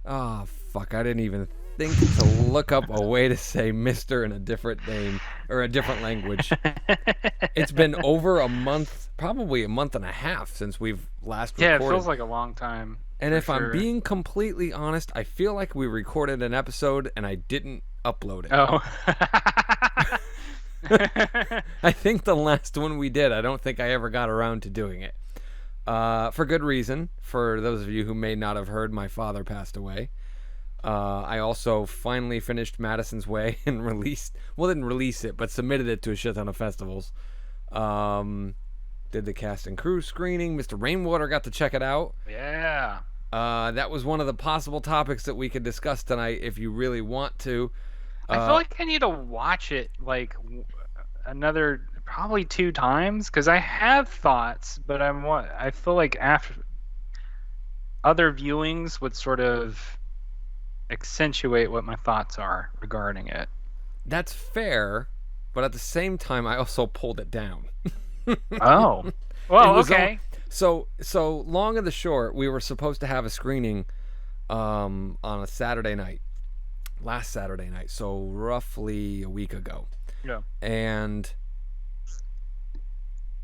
Oh, fuck. I didn't even think to look up a way to say Mr. in a different name or a different language. It's been over a month, probably a month and a half since we've last Yeah, it recorded. feels like a long time And for if I'm sure. being completely honest, I feel like we recorded an episode and I didn't upload it. Oh. I think the last one we did, I don't think I ever got around to doing it. For good reason. For those of you who may not have heard, my father passed away. I also finally finished Madison's Way and didn't release it, but submitted it to a shit ton of festivals. Did the cast and crew screening. Mr. Rainwater got to check it out. Yeah. That was one of the possible topics that we could discuss tonight if you really want to. I feel like I need to watch it like another probably 2 times because I have thoughts, but I feel like after other viewings would sort of accentuate what my thoughts are regarding it. That's fair, but at the same time, I also pulled it down. Oh. It Well, was okay. so long and the short. We were supposed to have a screening on a Saturday night, last Saturday night, so roughly a week ago, Yeah. and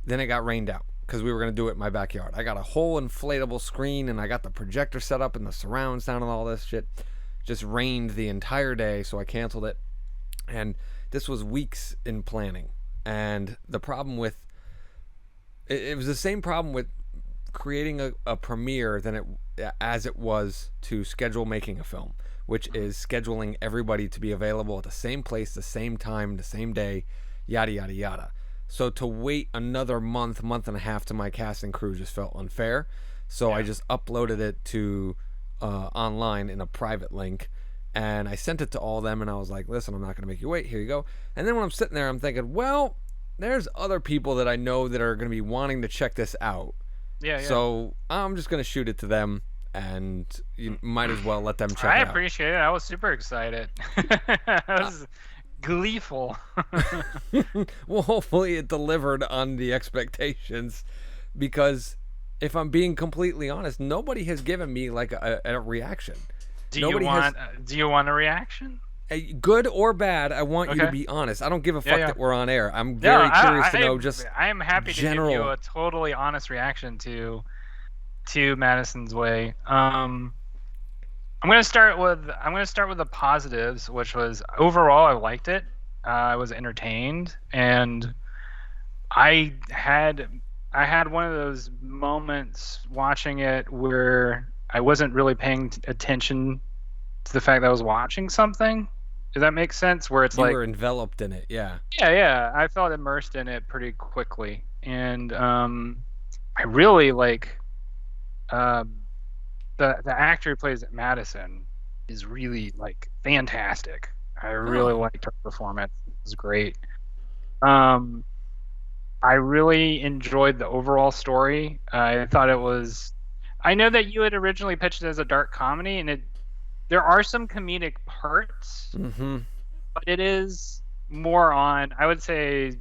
then it got rained out because we were going to do it in my backyard. I got a whole inflatable screen and I got the projector set up and the surround sound and all this shit. Just rained the entire day, so I canceled it. And this was weeks in planning. And the problem with it was the same problem with creating a premiere as it was to schedule making a film, which is scheduling everybody to be available at the same place, the same time, the same day, yada yada yada. So to wait another month and a half to my cast and crew just felt unfair. So I just uploaded it to online in a private link, and I sent it to all of them, and I was like, listen, I'm not going to make you wait. Here you go. And then when I'm sitting there, I'm thinking, well, there's other people that I know that are going to be wanting to check this out. Yeah, yeah. So I'm just going to shoot it to them, and you might as well let them check I it out. appreciate it. I was super excited. I was gleeful. Well, hopefully it delivered on the expectations, because if I'm being completely honest, nobody has given me like a reaction. Do Nobody has do you want a reaction? good or bad. I want you to Okay. be honest. I don't give a Yeah, fuck yeah. that we're on air. I'm No, very curious to know just I am happy to give you general. a totally honest reaction to Madison's Way. I'm gonna start with the positives, which was overall I liked it. I was entertained, and I had one of those moments watching it where I wasn't really paying attention to the fact that I was watching something. Does that make sense? Where it's You like, were enveloped in it, yeah. yeah, I felt immersed in it pretty quickly, and I really like the actor who plays Madison is really like fantastic. I really liked her performance. It was great. Um, I really enjoyed the overall story. I thought it was. I know that you had originally pitched it as a dark comedy, and there are some comedic parts, Mm-hmm. but it is more on. I would say.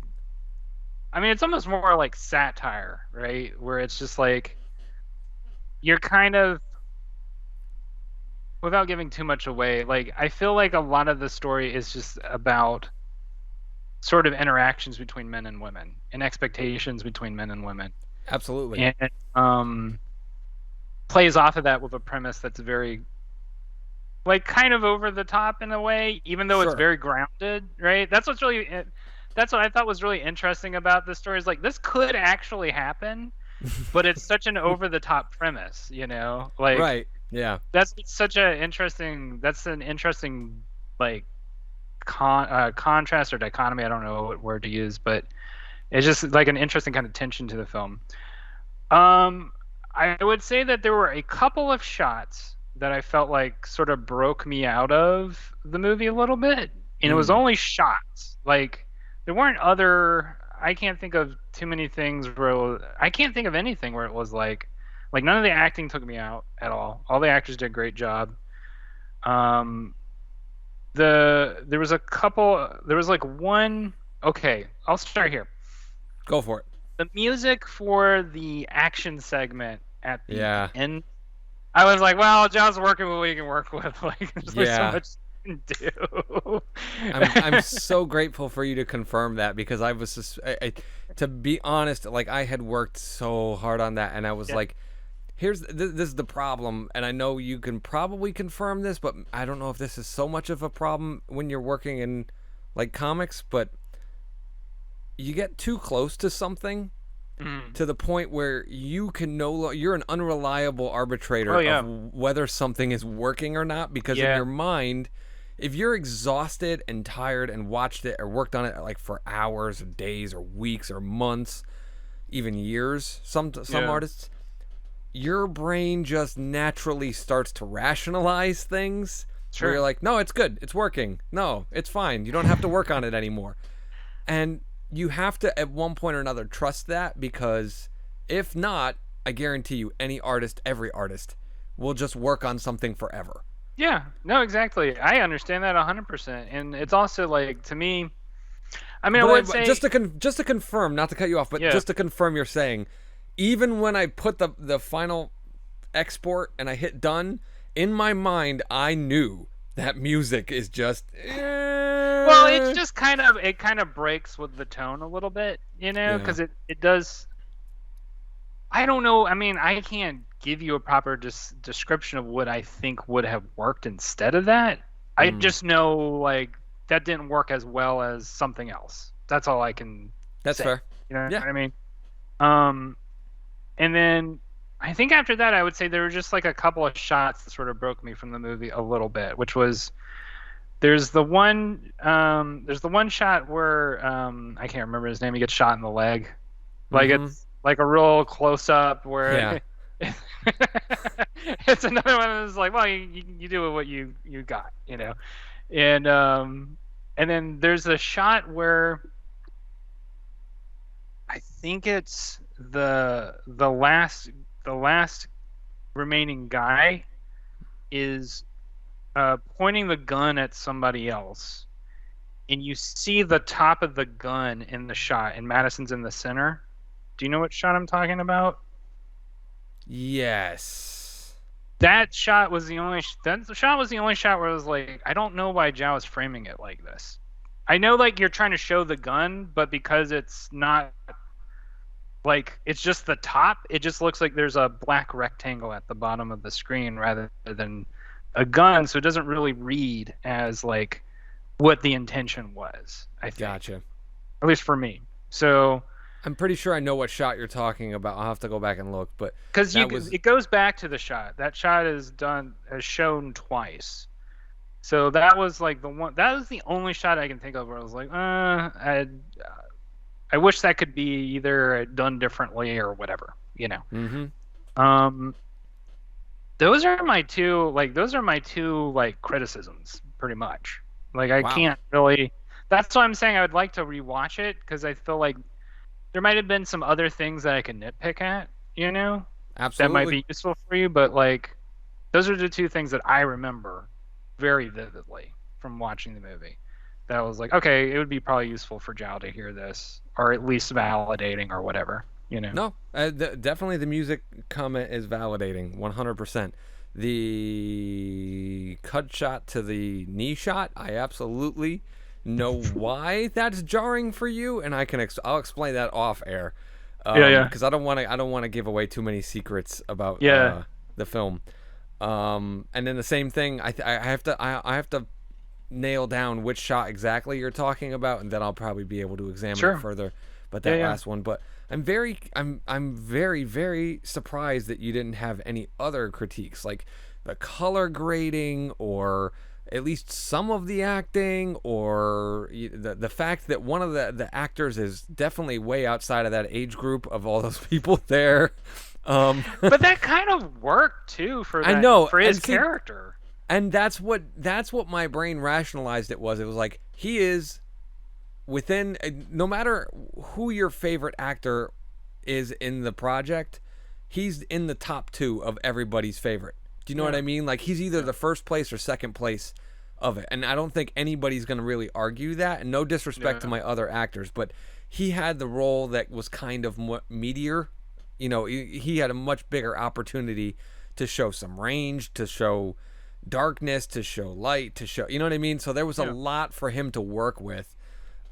I mean, it's almost more like satire, right? Where it's just like you're kind of, without giving too much away, like I feel like a lot of the story is just about sort of interactions between men and women and expectations between men and women, Absolutely. and plays off of that with a premise that's very like kind of over the top in a way, even though it's Sure. very grounded, right? That's what I thought was really interesting about this story, is like this could actually happen, but it's such an over the top premise, like Right. Yeah. that's an interesting like contrast or dichotomy. I don't know what word to use, but it's just like an interesting kind of tension to the film. I would say that there were a couple of shots that I felt like sort of broke me out of the movie a little bit, and it was only shots. Like there weren't other. I can't think of too many things I can't think of anything where it was like none of the acting took me out at all. All the actors did a great job. There was a couple. There was like one. Okay, I'll start here. Go for it. The music for the action segment at the Yeah. end I was like, well, John's working with what he can work with. Like, there's only so Yeah. much you can do. I'm so grateful for you to confirm that, because I was just, to be honest, like I had worked so hard on that, and I was Yeah. like, this is the problem, and I know you can probably confirm this, but I don't know if this is so much of a problem when you're working in like comics, but you get too close to something Mm. to the point where you can you're an unreliable arbitrator Oh of yeah. whether something is working or not, because in Yeah. your mind, if you're exhausted and tired and watched it or worked on it like for hours or days or weeks or months, even years, some Yeah. artists, your brain just naturally starts to rationalize things where you're Sure. like, no, it's good, it's working, no, it's fine, you don't have to work on it anymore. And you have to, at one point or another, trust that, because if not, I guarantee you, any artist, every artist, will just work on something forever. Yeah. No, exactly. I understand that 100%. And it's also like, to me, I mean, I But would say, just to confirm, not to cut you off, but yeah. just to confirm, you're saying, even when I put the final export and I hit done, in my mind, I knew that music is just. Well, it's just it kind of breaks with the tone a little bit, you know, Yeah. because it does. I don't know. I mean, I can't give you a proper description of what I think would have worked instead of that. I Mm, just know like that didn't work as well as something else. That's all I can that's say. fair. You know Yeah. what I mean? Um, and then I think after that, I would say there were just like a couple of shots that sort of broke me from the movie a little bit, which was there's the one shot where I can't remember his name. He gets shot in the leg. Like Mm-hmm. it's like a real close up Yeah. where it's another one that's like, well, you do what you got, you know. And then there's a shot where I think it's the last remaining guy is pointing the gun at somebody else, and you see the top of the gun in the shot, and Madison's in the center. Do you know what shot I'm talking about? Yes. That shot was the only shot where I was like, I don't know why Zhao is framing it like this. I know like you're trying to show the gun, but because it's not like it's just the top, it just looks like there's a black rectangle at the bottom of the screen rather than a gun, so it doesn't really read as like what the intention was, I think. Gotcha. At least for me. So I'm pretty sure I know what shot you're talking about. I'll have to go back and look, but because that was it goes back to the shot. That shot is shown twice. So that was like that was the only shot I can think of where I was like, I wish that could be either done differently or whatever, you know. mm-hmm. Um, those are my two like criticisms pretty much. Like I Wow. can't really. That's why I'm saying I would like to rewatch it because I feel like there might have been some other things that I could nitpick at, you know, that might Absolutely. be useful for you. But like, those are the two things that I remember very vividly from watching the movie. That was like, okay, it would be probably useful for Zhao to hear this, or at least validating or whatever, you know. No, definitely the music comment is validating 100%. The cut shot to the knee shot, I absolutely know why that's jarring for you, and I'll explain that off air, Yeah, yeah, because I don't want to give away too many secrets about yeah. the film. And then the same thing, I have to nail down which shot exactly you're talking about, and then I'll probably be able to examine it Sure. further. But Yeah, that yeah. last one, but I'm very surprised that you didn't have any other critiques, like the color grading, or at least some of the acting, or the fact that one of the actors is definitely way outside of that age group of all those people there. But that kind of worked too for I that know, for his and see, character. and that's what my brain rationalized it was. It was like, he is within, no matter who your favorite actor is in the project, he's in the top 2 of everybody's favorite. Do you know what Yeah. I mean? Like, he's either the first place or second place of it. And I don't think anybody's going to really argue that. And no disrespect to Yeah. my other actors, but he had the role that was kind of meatier. You know, he had a much bigger opportunity to show some range, to show darkness, to show light, to show, you know what I mean? So there was a lot for him to work with.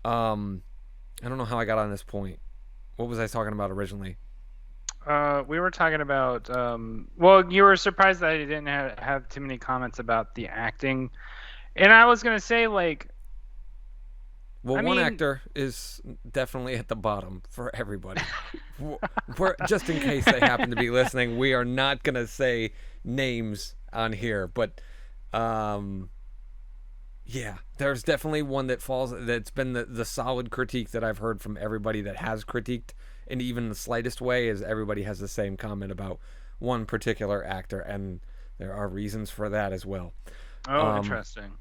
I don't know how I got on this point. What was I talking about originally? We were talking about. Well, you were surprised that I didn't have too many comments about the acting, and I was gonna say like. Well, one actor is definitely at the bottom for everybody. We're, just in case they happen to be listening, we are not gonna say names on here, but yeah, there's definitely one that falls. That's been the solid critique that I've heard from everybody that has critiqued in even the slightest way. Is everybody has the same comment about one particular actor, and there are reasons for that as well. Oh, interesting.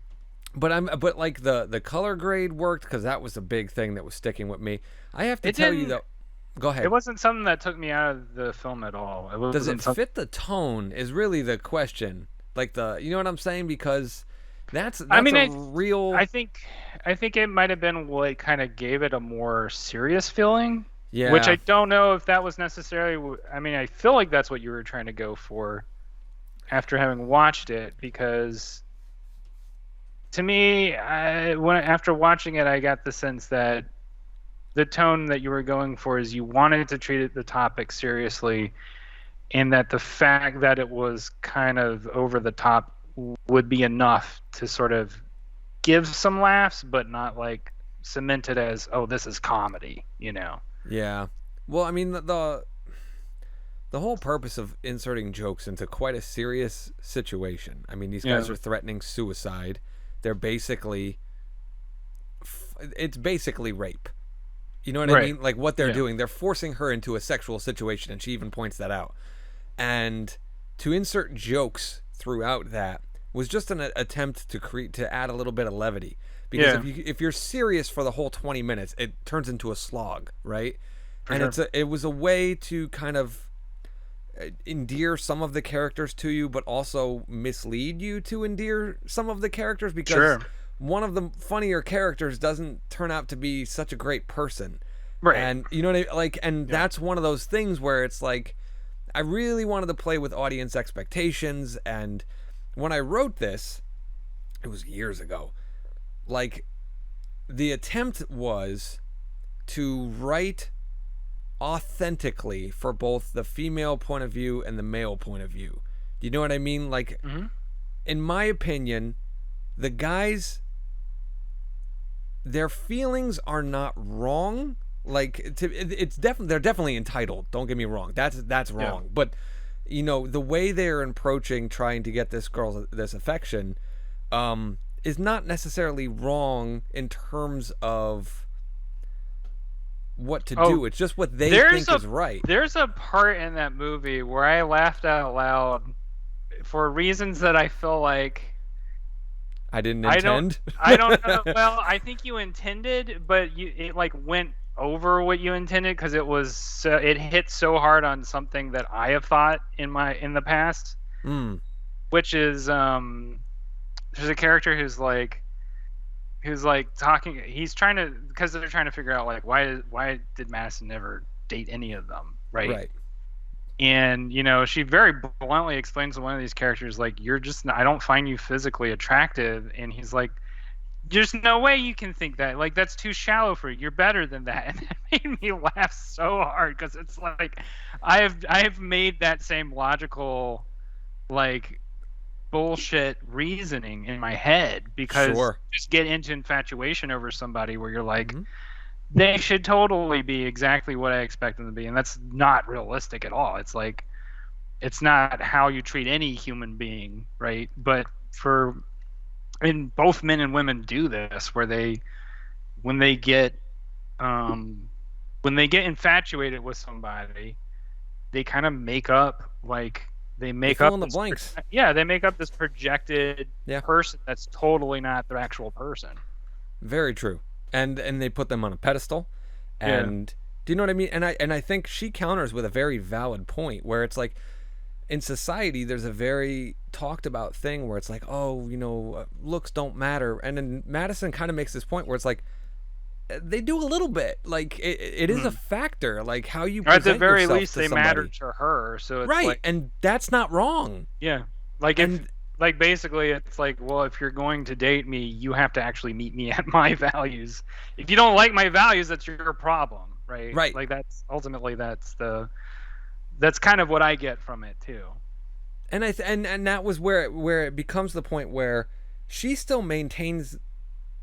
But like the color grade worked because that was a big thing that was sticking with me. I have to tell you though. Go ahead. It wasn't something that took me out of the film at all. Does it fit the tone? Is really the question. Like you know what I'm saying? Because that's real. I think it might have been what kind of gave it a more serious feeling. Yeah. Which I don't know if that was necessarily. I mean, I feel like that's what you were trying to go for after having watched it, because to me, after watching it, I got the sense that the tone that you were going for is you wanted to treat the topic seriously, and that the fact that it was kind of over the top would be enough to sort of give some laughs, but not like cement it as, oh, this is comedy, you know? Yeah. Well, I mean, the whole purpose of inserting jokes into quite a serious situation. I mean, these guys are threatening suicide. They're basically, it's basically rape. You know what I mean? Like what they're doing, they're forcing her into a sexual situation, and she even points that out. And to insert jokes throughout that was just an attempt to add a little bit of levity. Because if you're serious for the whole 20 minutes, it turns into a slog, right? It was a way to kind of endear some of the characters to you, but also mislead you to endear some of the characters, because one of the funnier characters doesn't turn out to be such a great person. Right. And you know what I mean? Like, and that's one of those things where it's like, I really wanted to play with audience expectations. And when I wrote this, it was years ago, like the attempt was to write authentically for both the female point of view and the male point of view. Do you know what I mean? Like, in my opinion, the guys, their feelings are not wrong. Like, they're definitely entitled. Don't get me wrong. That's wrong. But you know, the way they're approaching trying to get this girl this affection is not necessarily wrong in terms of what to do. It's just what they think is right. There's a part in that movie where I laughed out loud for reasons that I feel like I didn't intend. I don't know. Well, I think you intended, but it like went over what you intended, because it hit so hard on something that I have thought in the past, which is there's a character who's like talking. He's trying to, because they're trying to figure out like why did Madison never date any of them, right? Right. And you know, she very bluntly explains to one of these characters like, I don't find you physically attractive, and he's like, there's no way you can think that. Like, that's too shallow for you. You're better than that. And it made me laugh so hard, because it's like I have made that same logical like bullshit reasoning in my head, because just get into infatuation over somebody where you're like, they should totally be exactly what I expect them to be, and that's not realistic at all. It's like, it's not how you treat any human being, right? But and both men and women do this, where when they get infatuated with somebody, they kind of make up like they fill in the blanks. They make up this projected person that's totally not their actual person. Very true. And they put them on a pedestal. And do you know what I mean? And I think she counters with a very valid point, where it's like, in society, there's a very talked about thing where it's like, oh, you know, looks don't matter. And then Madison kind of makes this point where it's like, they do a little bit. Like it is a factor, like how you Or at the present very yourself least, to they matter somebody. to her. So it's Right, like, and that's not wrong. yeah, like if And like basically it's like, well, if you're going to date me, you have to actually meet me at my values. If you don't like my values, that's your problem, right? right. Like that's ultimately that's kind of what I get from it too. And and that was where it becomes the point where she still maintains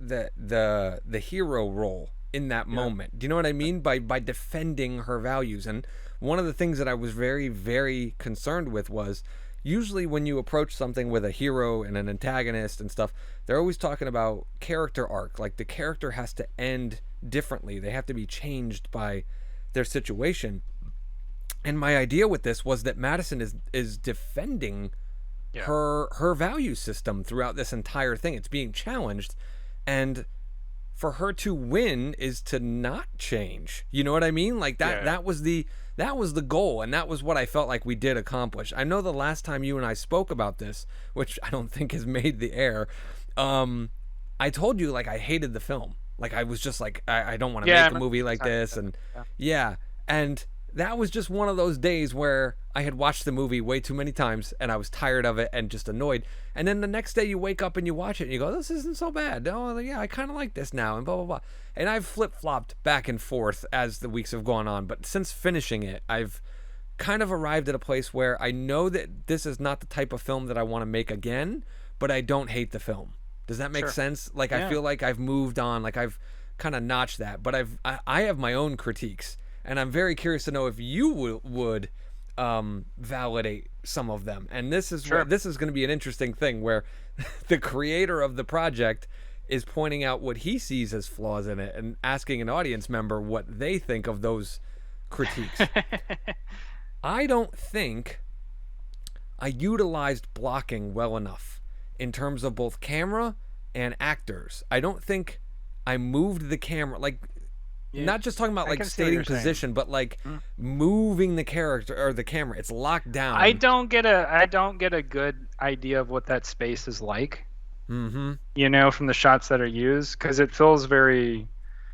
the hero role in that moment. Do you know what I mean? By defending her values. And one of the things that I was very, very concerned with was usually when you approach something with a hero and an antagonist and stuff, they're always talking about character arc. Like the character has to end differently. They have to be changed by their situation. And my idea with this was that Madison is defending her value system throughout this entire thing. It's being challenged, and for her to win is to not change. You know what I mean? Like that was the goal, and that was what I felt like we did accomplish. I know the last time you and I spoke about this, which I don't think has made the air, I told you like I hated the film. Like I was just like I don't want to make a movie like this, and and that was just one of those days where I had watched the movie way too many times and I was tired of it and just annoyed. And then the next day you wake up and you watch it and you go, this isn't so bad. Oh, yeah, I kind of like this now, and blah, blah, blah. And I've flip-flopped back and forth as the weeks have gone on. But since finishing it, I've kind of arrived at a place where I know that this is not the type of film that I want to make again, but I don't hate the film. Does that make sense? Like, I feel like I've moved on. Like, I've kind of notched that. But I have my own critiques. And I'm very curious to know if you would validate some of them. And this is this is going to be an interesting thing where the creator of the project is pointing out what he sees as flaws in it and asking an audience member what they think of those critiques. I don't think I utilized blocking well enough in terms of both camera and actors. I don't think I moved the camera like. Not just talking about like stating position, but like moving the character or the camera. It's locked down. I don't get a good idea of what that space is like. Mm-hmm. You know, from the shots that are used, because it feels very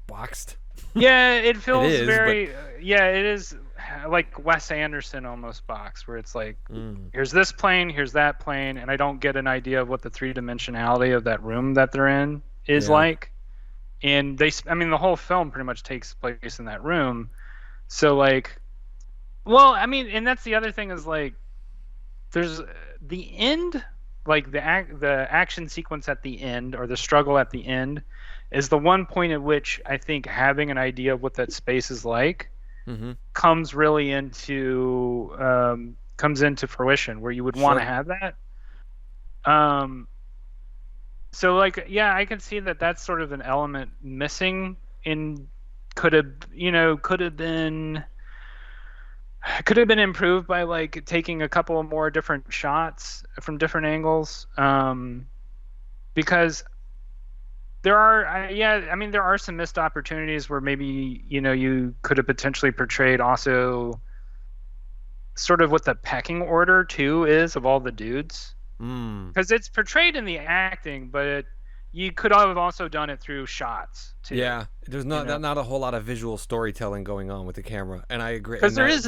boxed. Yeah, it feels it is, very. Yeah, it is like Wes Anderson almost box, where it's like, here's this plane, here's that plane, and I don't get an idea of what the three-dimensionality of that room that they're in is like. And the whole film pretty much takes place in that room. So like, well, I mean, and that's the other thing is like, there's the end, like the action sequence at the end or the struggle at the end is the one point at which I think having an idea of what that space is like comes really into fruition, where you would want to have that. So like, yeah, I can see that that's sort of an element missing in could have been improved by like taking a couple of more different shots from different angles, because there are some missed opportunities where maybe you could have potentially portrayed also sort of what the pecking order too is of all the dudes. Because it's portrayed in the acting, but you could have also done it through shots too. Yeah, there's not a whole lot of visual storytelling going on with the camera, and I agree. Because there is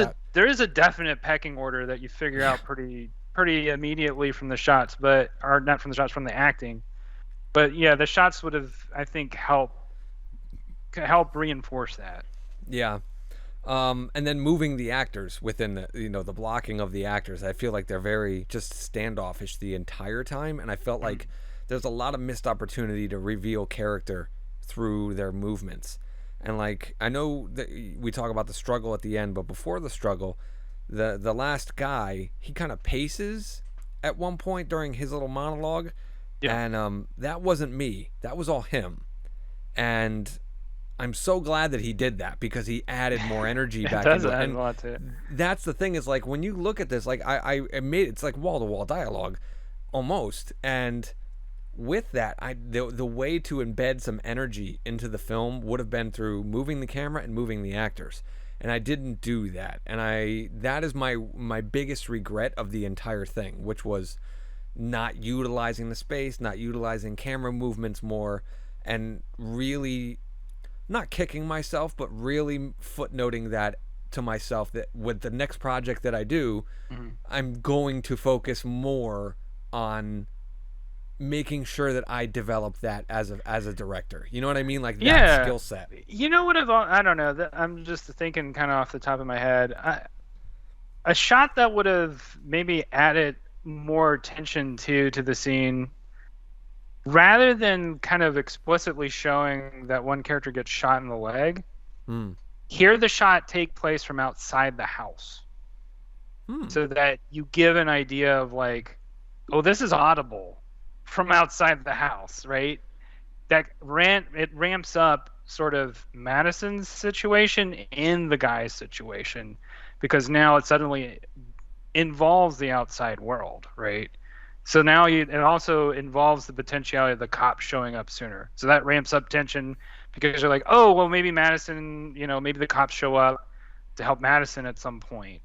a definite pecking order that you figure out pretty immediately from the shots, or not from the shots, from the acting. But yeah, the shots would have, I think, help reinforce that. Yeah. And then moving the actors within the blocking of the actors, I feel like they're very just standoffish the entire time, and I felt like there's a lot of missed opportunity to reveal character through their movements. And like, I know that we talk about the struggle at the end, but before the struggle, the last guy, he kind of paces at one point during his little monologue, and that wasn't me. That was all him, and I'm so glad that he did that, because he added more energy back into it. And a lot to it. That's the thing, is like when you look at this, like I made it's like wall-to-wall dialogue almost, and with that, the way to embed some energy into the film would have been through moving the camera and moving the actors, and I didn't do that, and that is my biggest regret of the entire thing, which was not utilizing the space, not utilizing camera movements more, and really not kicking myself, but really footnoting that to myself that with the next project that I do, I'm going to focus more on making sure that I develop that as a director. You know what I mean? Like that Yeah. skill set. You know what? I don't know. I'm just thinking kind of off the top of my head. A shot that would have maybe added more tension to the scene, rather than kind of explicitly showing that one character gets shot in the leg. Hear the shot take place from outside the house, so that you give an idea of like, oh, this is audible from outside the house, right? It ramps up sort of Madison's situation in the guy's situation, because now it suddenly involves the outside world, right? So now it also involves the potentiality of the cops showing up sooner. So that ramps up tension, because you're like, oh, well, maybe Madison, maybe the cops show up to help Madison at some point,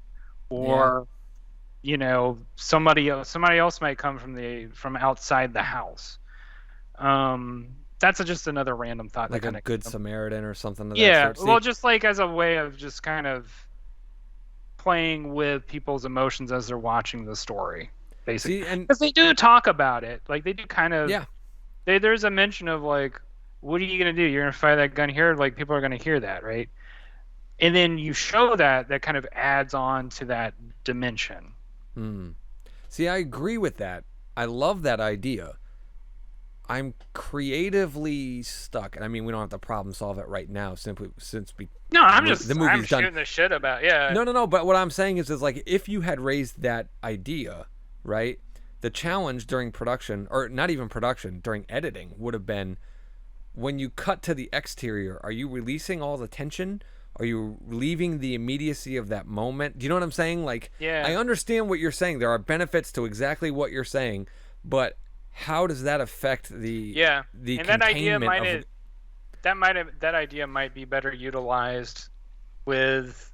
or somebody else might come from outside the house. That's just another random thought. Like a good Samaritan or something of that Yeah, sort. well, just like as a way of just kind of playing with people's emotions as they're watching the story, basically. Because they do talk about it, like they do kind of. Yeah. There's a mention of like, what are you gonna do? You're gonna fire that gun here? Like people are gonna hear that, right? And then you show that kind of adds on to that dimension. See, I agree with that. I love that idea. I'm creatively stuck, and I mean, we don't have to problem solve it right now, simply since I'm movie's done. Shooting the shit about, yeah. No. But what I'm saying is like, if you had raised that idea, right, the challenge during production, or not even production, during editing, would have been when you cut to the exterior. Are you releasing all the tension? Are you leaving the immediacy of that moment? Do you know what I'm saying? Like, yeah. I understand what you're saying. There are benefits to exactly what you're saying, but how does that affect the and containment that idea might be better utilized with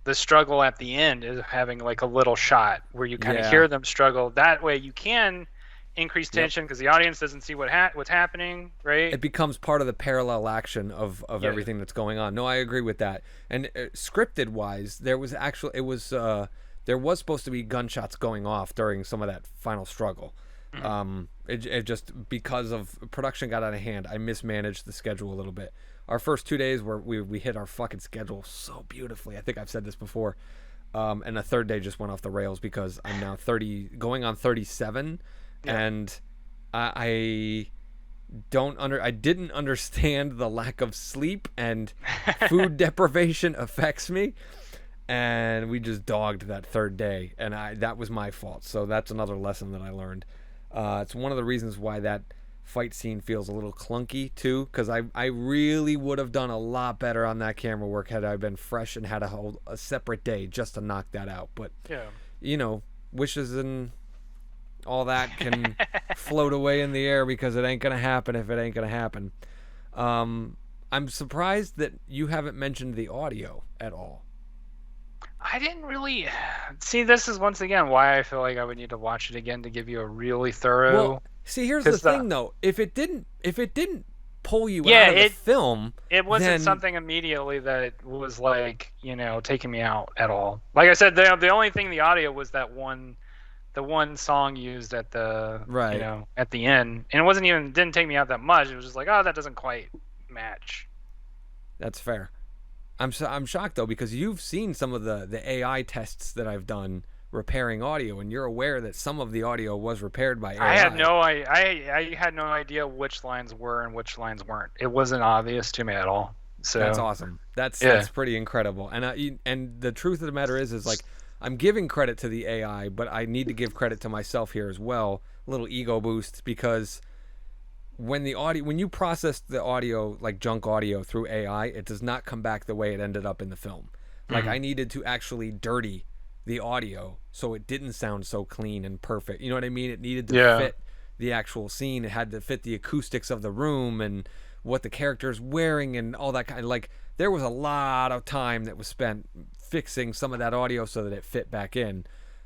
the struggle at the end, is having like a little shot where you kind of hear them struggle. That way you can increase tension because the audience doesn't see what's happening, right? It becomes part of the parallel action of everything that's going on. No, I agree with that. And scripted wise, there was supposed to be gunshots going off during some of that final struggle. It just, because of production got out of hand, I mismanaged the schedule a little bit. Our first 2 days where we hit our fucking schedule so beautifully. I think I've said this before. And the third day just went off the rails because I'm now going on 37. And I didn't understand the lack of sleep and food deprivation affects me, and we just dogged that third day, and that was my fault. So that's another lesson that I learned. It's one of the reasons why that fight scene feels a little clunky too, because I really would have done a lot better on that camera work had I been fresh and had a separate day just to knock that out. But wishes and all that can float away in the air because it ain't gonna happen if it ain't gonna happen. I'm surprised that you haven't mentioned the audio at all. I didn't really see. This is once again why I feel like I would need to watch it again to give you a really thorough. Well, see, here's the thing though. If it didn't pull you out of the film, it wasn't something immediately that was like taking me out at all. Like I said, the only thing the audio was the one song used at the at the end, and it didn't take me out that much. It was just like, oh, that doesn't quite match. That's fair. I'm shocked though, because you've seen some of the AI tests that I've done repairing audio, and you're aware that some of the audio was repaired by AI. I had no idea which lines were and which lines weren't. It wasn't obvious to me at all. So that's awesome. That's pretty incredible. And the truth of the matter is like, I'm giving credit to the AI, but I need to give credit to myself here as well. A little ego boost, because when you process the audio, like junk audio, through AI, it does not come back the way it ended up in the film. Like, I needed to actually dirty the audio so it didn't sound so clean and perfect. You know what I mean? It needed to fit the actual scene. It had to fit the acoustics of the room and what the character's wearing and all that kind. Like, there was a lot of time that was spent fixing some of that audio so that it fit back in.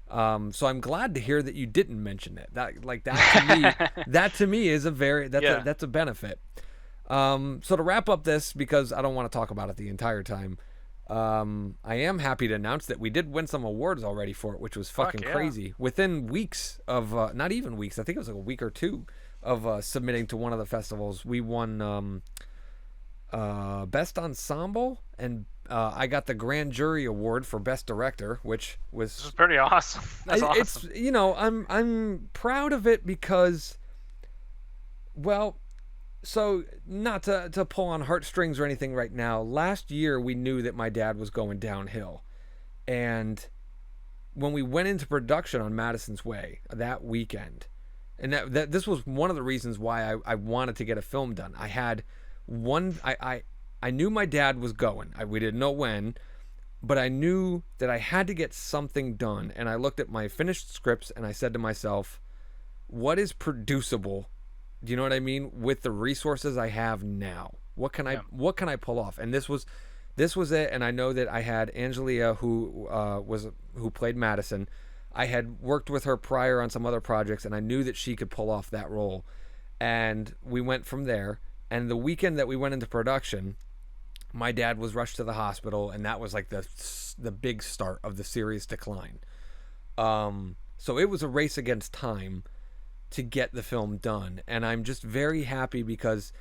So I'm glad to hear that you didn't mention it. That to me is that's a benefit. So to wrap up this, because I don't want to talk about it the entire time, I am happy to announce that we did win some awards already for it, which was Fuck fucking yeah. crazy. Within weeks of, not even weeks, I think it was like a week or two of submitting to one of the festivals, we won Best Ensemble, and I got the Grand Jury Award for Best Director, which This was is pretty awesome. That's it's, awesome. I'm proud of it because, well, so not to pull on heartstrings or anything right now. Last year we knew that my dad was going downhill, and when we went into production on Madison's Way that weekend, and that this was one of the reasons why I wanted to get a film done. I had one I knew my dad was going. We didn't know when, but I knew that I had to get something done. And I looked at my finished scripts and I said to myself, what is producible? Do you know what I mean? With the resources I have now, Yeah. what can I pull off? And this was it. And I know that I had Angelia, who played Madison. I had worked with her prior on some other projects, and I knew that she could pull off that role. And we went from there. And the weekend that we went into production, my dad was rushed to the hospital, and that was like the big start of the serious decline. So it was a race against time to get the film done, and I'm just very happy because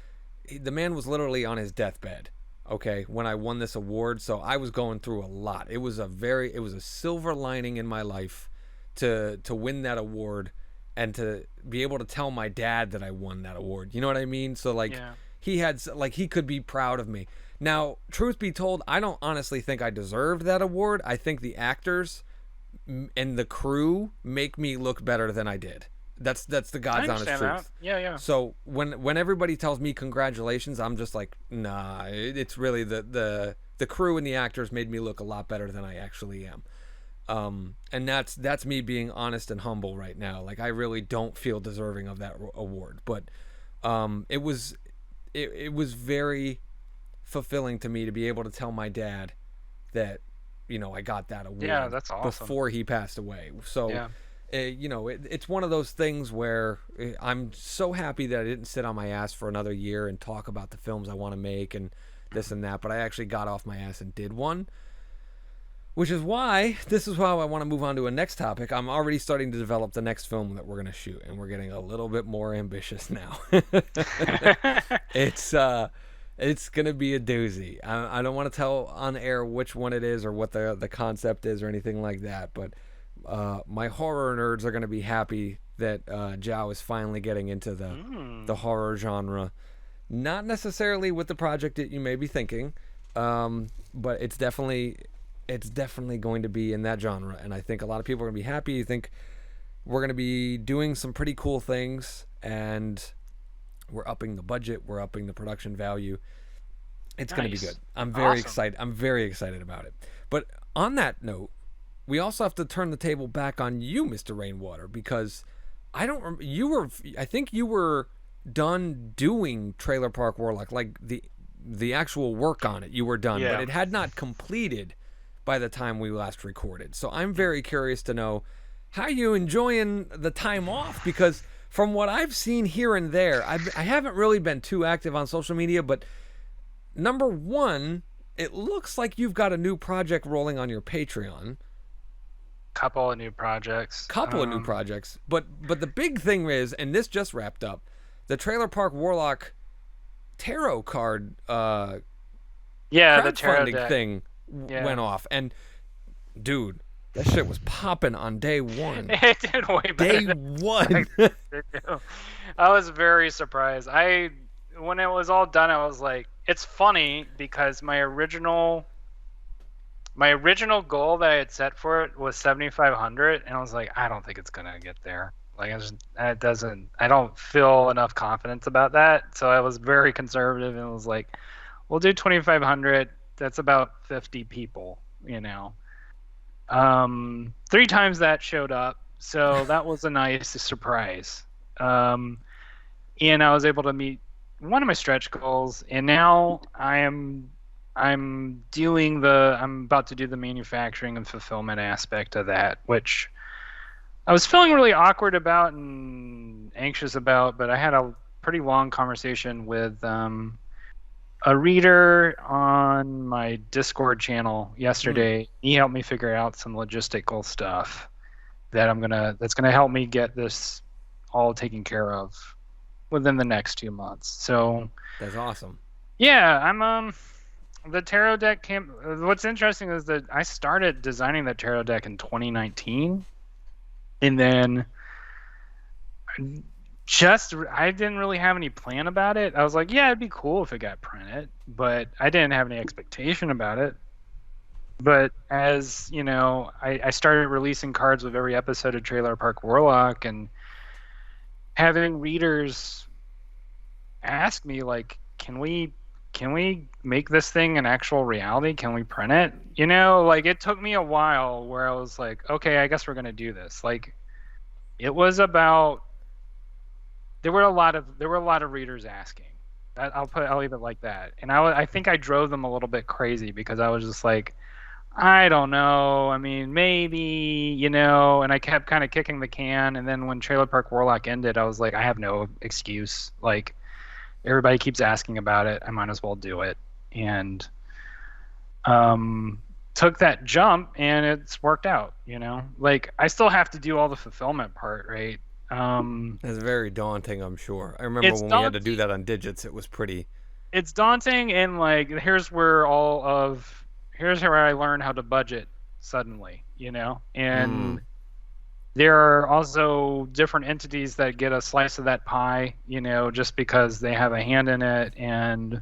the man was literally on his deathbed. Okay, when I won this award, so I was going through a lot. It was a silver lining in my life to win that award and to be able to tell my dad that I won that award. You know what I mean? So like Yeah. he could be proud of me. Now, truth be told, I don't honestly think I deserved that award. I think the actors and the crew make me look better than I did. That's the I God's honest understand that. truth. Yeah, yeah. So when everybody tells me congratulations, I'm just like, nah. It's really the crew and the actors made me look a lot better than I actually am. And that's me being honest and humble right now. Like I really don't feel deserving of that award, but it was very fulfilling to me to be able to tell my dad that I got that Yeah, award that's awesome. before he passed away. So Yeah. it's one of those things where I'm so happy that I didn't sit on my ass for another year and talk about the films I want to make and this and that, but I actually got off my ass and did one. Which is why this is how I want to move on to a next topic. I'm already starting to develop the next film that we're going to shoot, and we're getting a little bit more ambitious now. it's it's gonna be a doozy. I don't want to tell on air which one it is or what the concept is or anything like that, but my horror nerds are gonna be happy that Zhao is finally getting into the Mm. horror genre. Not necessarily with the project that you may be thinking, but it's definitely going to be in that genre, and I think a lot of people are gonna be happy. I think we're gonna be doing some pretty cool things, and we're upping the budget, we're upping the production value. It's going to be good. Nice. I'm very Awesome. excited. I'm very excited about it. But on that note, we also have to turn the table back on you, Mr. Rainwater, because I think you were done doing Trailer Park Warlock, like the actual work on it. You were done, but Yeah. it had not completed by the time we last recorded. So I'm very curious to know how you enjoying the time off, because from what I've seen here and there, I haven't really been too active on social media, but number one, it looks like you've got a new project rolling on your Patreon. Couple of new projects. Couple of new projects, but the big thing is, and this just wrapped up, the Trailer Park Warlock tarot card Yeah, the tarot crowdfunding deck. thing Yeah. went off, and dude, that shit was popping on day one. It did way better Day than one. expected it to do. I was very surprised. When it was all done, I was like, it's funny because my original goal that I had set for it was 7,500, and I was like, I don't think it's gonna get there. Like, I don't feel enough confidence about that. So I was very conservative and was like, we'll do 2,500. That's about 50 people, you know. 3 times that showed up, so that was a nice surprise. And I was able to meet one of my stretch goals, and now I'm about to do the manufacturing and fulfillment aspect of that, which I was feeling really awkward about and anxious about, but I had a pretty long conversation with a reader on my Discord channel yesterday. He helped me figure out some logistical stuff that's gonna help me get this all taken care of within the next 2 months. So That's awesome. yeah, I'm the tarot deck camp. What's interesting is that I started designing the tarot deck in 2019, and then I didn't really have any plan about it. I was like, yeah, it'd be cool if it got printed, but I didn't have any expectation about it. But as you know, I started releasing cards with every episode of Trailer Park Warlock, and having readers ask me like, can we make this thing an actual reality? Can we print it? You know, like it took me a while where I was like, okay, I guess we're gonna do this. Like, it was about there were a lot of readers asking. I'll leave it like that. And I think I drove them a little bit crazy because I was just like, I don't know. I mean, maybe, you know, and I kept kind of kicking the can. And then when Trailer Park Warlock ended, I was like, I have no excuse. Like, everybody keeps asking about it. I might as well do it. And took that jump, and it's worked out, you know? Like, I still have to do all the fulfillment part, right? It's very daunting, I'm sure. I remember when we had to do that on Digits, it was pretty. It's daunting, and like, here's where I learned how to budget suddenly, you know? And there are also different entities that get a slice of that pie, you know, just because they have a hand in it. And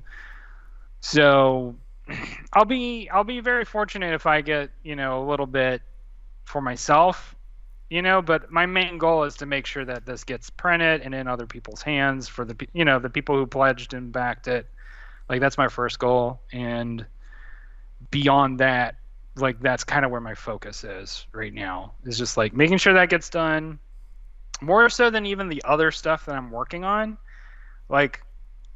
so I'll be very fortunate if I get, you know, a little bit for myself, you know, but my main goal is to make sure that this gets printed and in other people's hands for the, you know, the people who pledged and backed it. Like, that's my first goal. And beyond that, like, that's kind of where my focus is right now, is just like making sure that gets done more so than even the other stuff that I'm working on. Like,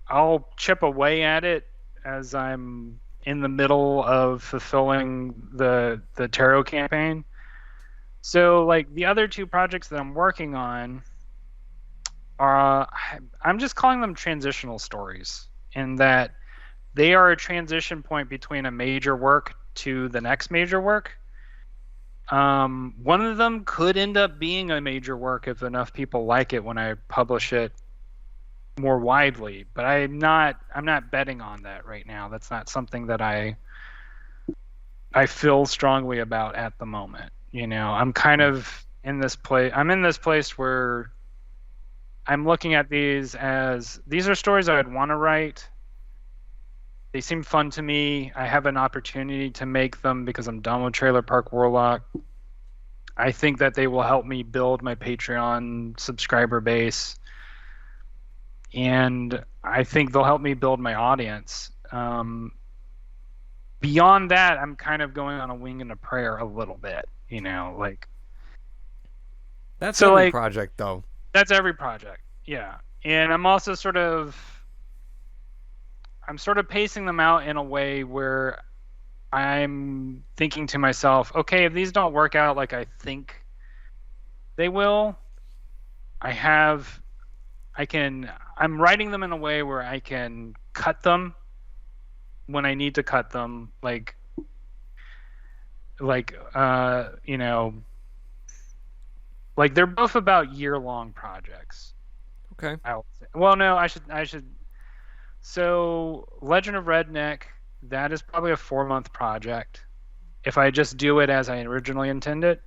I'll chip away at it as I'm in the middle of fulfilling the tarot campaign. So like, the other two projects that I'm working on are, I'm just calling them transitional stories, in that they are a transition point between a major work to the next major work. One of them could end up being a major work if enough people like it when I publish it more widely, but I'm not betting on that right now. That's not something that I feel strongly about at the moment. You know, I'm kind of in this place where I'm looking at these are stories I would want to write. They seem fun to me. I have an opportunity to make them because I'm done with Trailer Park Warlock. I think that they will help me build my Patreon subscriber base, and I think they'll help me build my audience. Beyond that, I'm kind of going on a wing and a prayer a little bit, you know, like. That's so, every project, though. That's every project, yeah. And I'm also sort of pacing them out in a way where I'm thinking to myself, okay, if these don't work out like I think they will, I'm writing them in a way where I can cut them when I need to cut them, you know, like, they're both about year-long projects. Okay. Well, no, I should. So, Legend of Redneck, that is probably a 4-month project, if I just do it as I originally intended.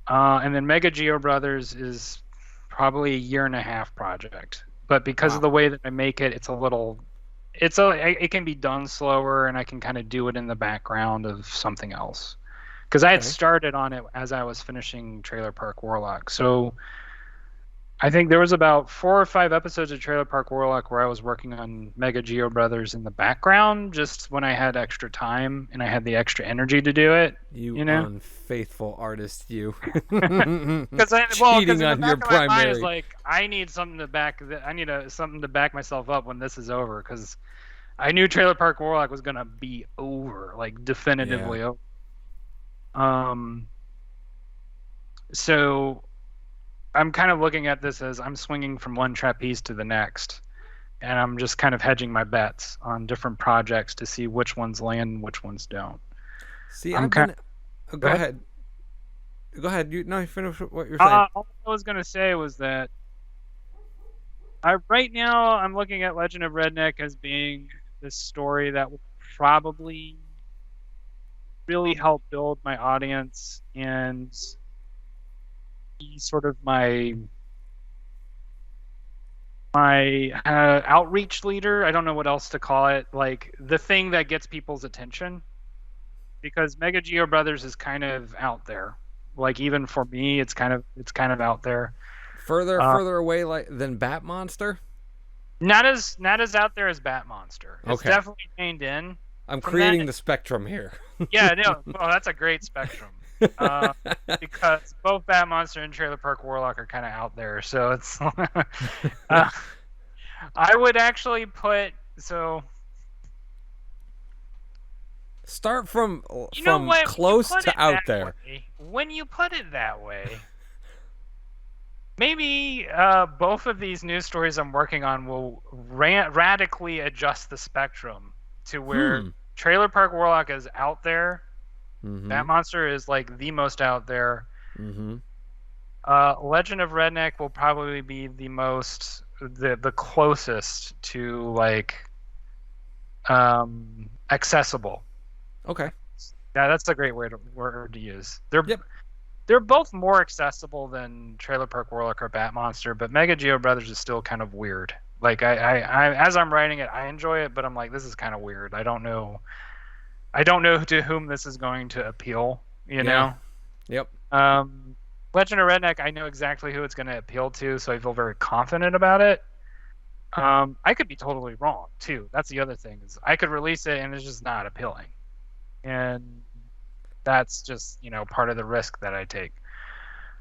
And then Mega Geo Brothers is probably a 1.5-year project. But because of the way that I make it, it can be done slower, and I can kind of do it in the background of something else. Because I had started on it as I was finishing Trailer Park Warlock. So I think there was about 4 or 5 episodes of Trailer Park Warlock where I was working on Mega Geo Brothers in the background, just when I had extra time and I had the extra energy to do it. You know? Unfaithful artist, you. Because cheating on your primary. Is like, I need something to back myself up when this is over, because I knew Trailer Park Warlock was gonna be over, like, definitively over. So I'm kind of looking at this as I'm swinging from one trapeze to the next, and I'm just kind of hedging my bets on different projects to see which ones land and which ones don't. See, I'm I've kind. been. Go Go ahead. ahead. Go ahead. You no, you finish what you're saying. All I was gonna say was that right now I'm looking at Legend of Redneck as being this story that will probably really help build my audience and be sort of my outreach leader. I don't know what else to call it. Like the thing that gets people's attention, because Mega Geo Brothers is kind of out there. Like even for me, it's kind of out there. Uh, Further away like than Bat Monster. not as out there as Bat Monster. It's Okay, definitely reined in I'm from that. creating the spectrum here. Yeah, no, well, that's a great spectrum. Uh, because both Bat Monster and Trailer Park Warlock are kind of out there, so it's. I would actually put so. Start from You know what? When you close put to it out that there. way, when you put it that way, maybe both of these news stories I'm working on will radically adjust the spectrum to where Hmm. Trailer Park Warlock is out there. Mm-hmm. Bat Monster is like the most out there. Mm-hmm. Legend of Redneck will probably be the closest to like accessible. Okay. Yeah, that's a great word to use. Yep. They're both more accessible than Trailer Park Warlock or Bat Monster, but Mega Geo Brothers is still kind of weird. Like I as I'm writing it, I enjoy it, but I'm like, this is kind of weird. I don't know to whom this is going to appeal. You Yeah. know. Yep. Legend of Redneck, I know exactly who it's going to appeal to, so I feel very confident about it. I could be totally wrong too. That's the other thing is I could release it and it's just not appealing, and that's just part of the risk that I take.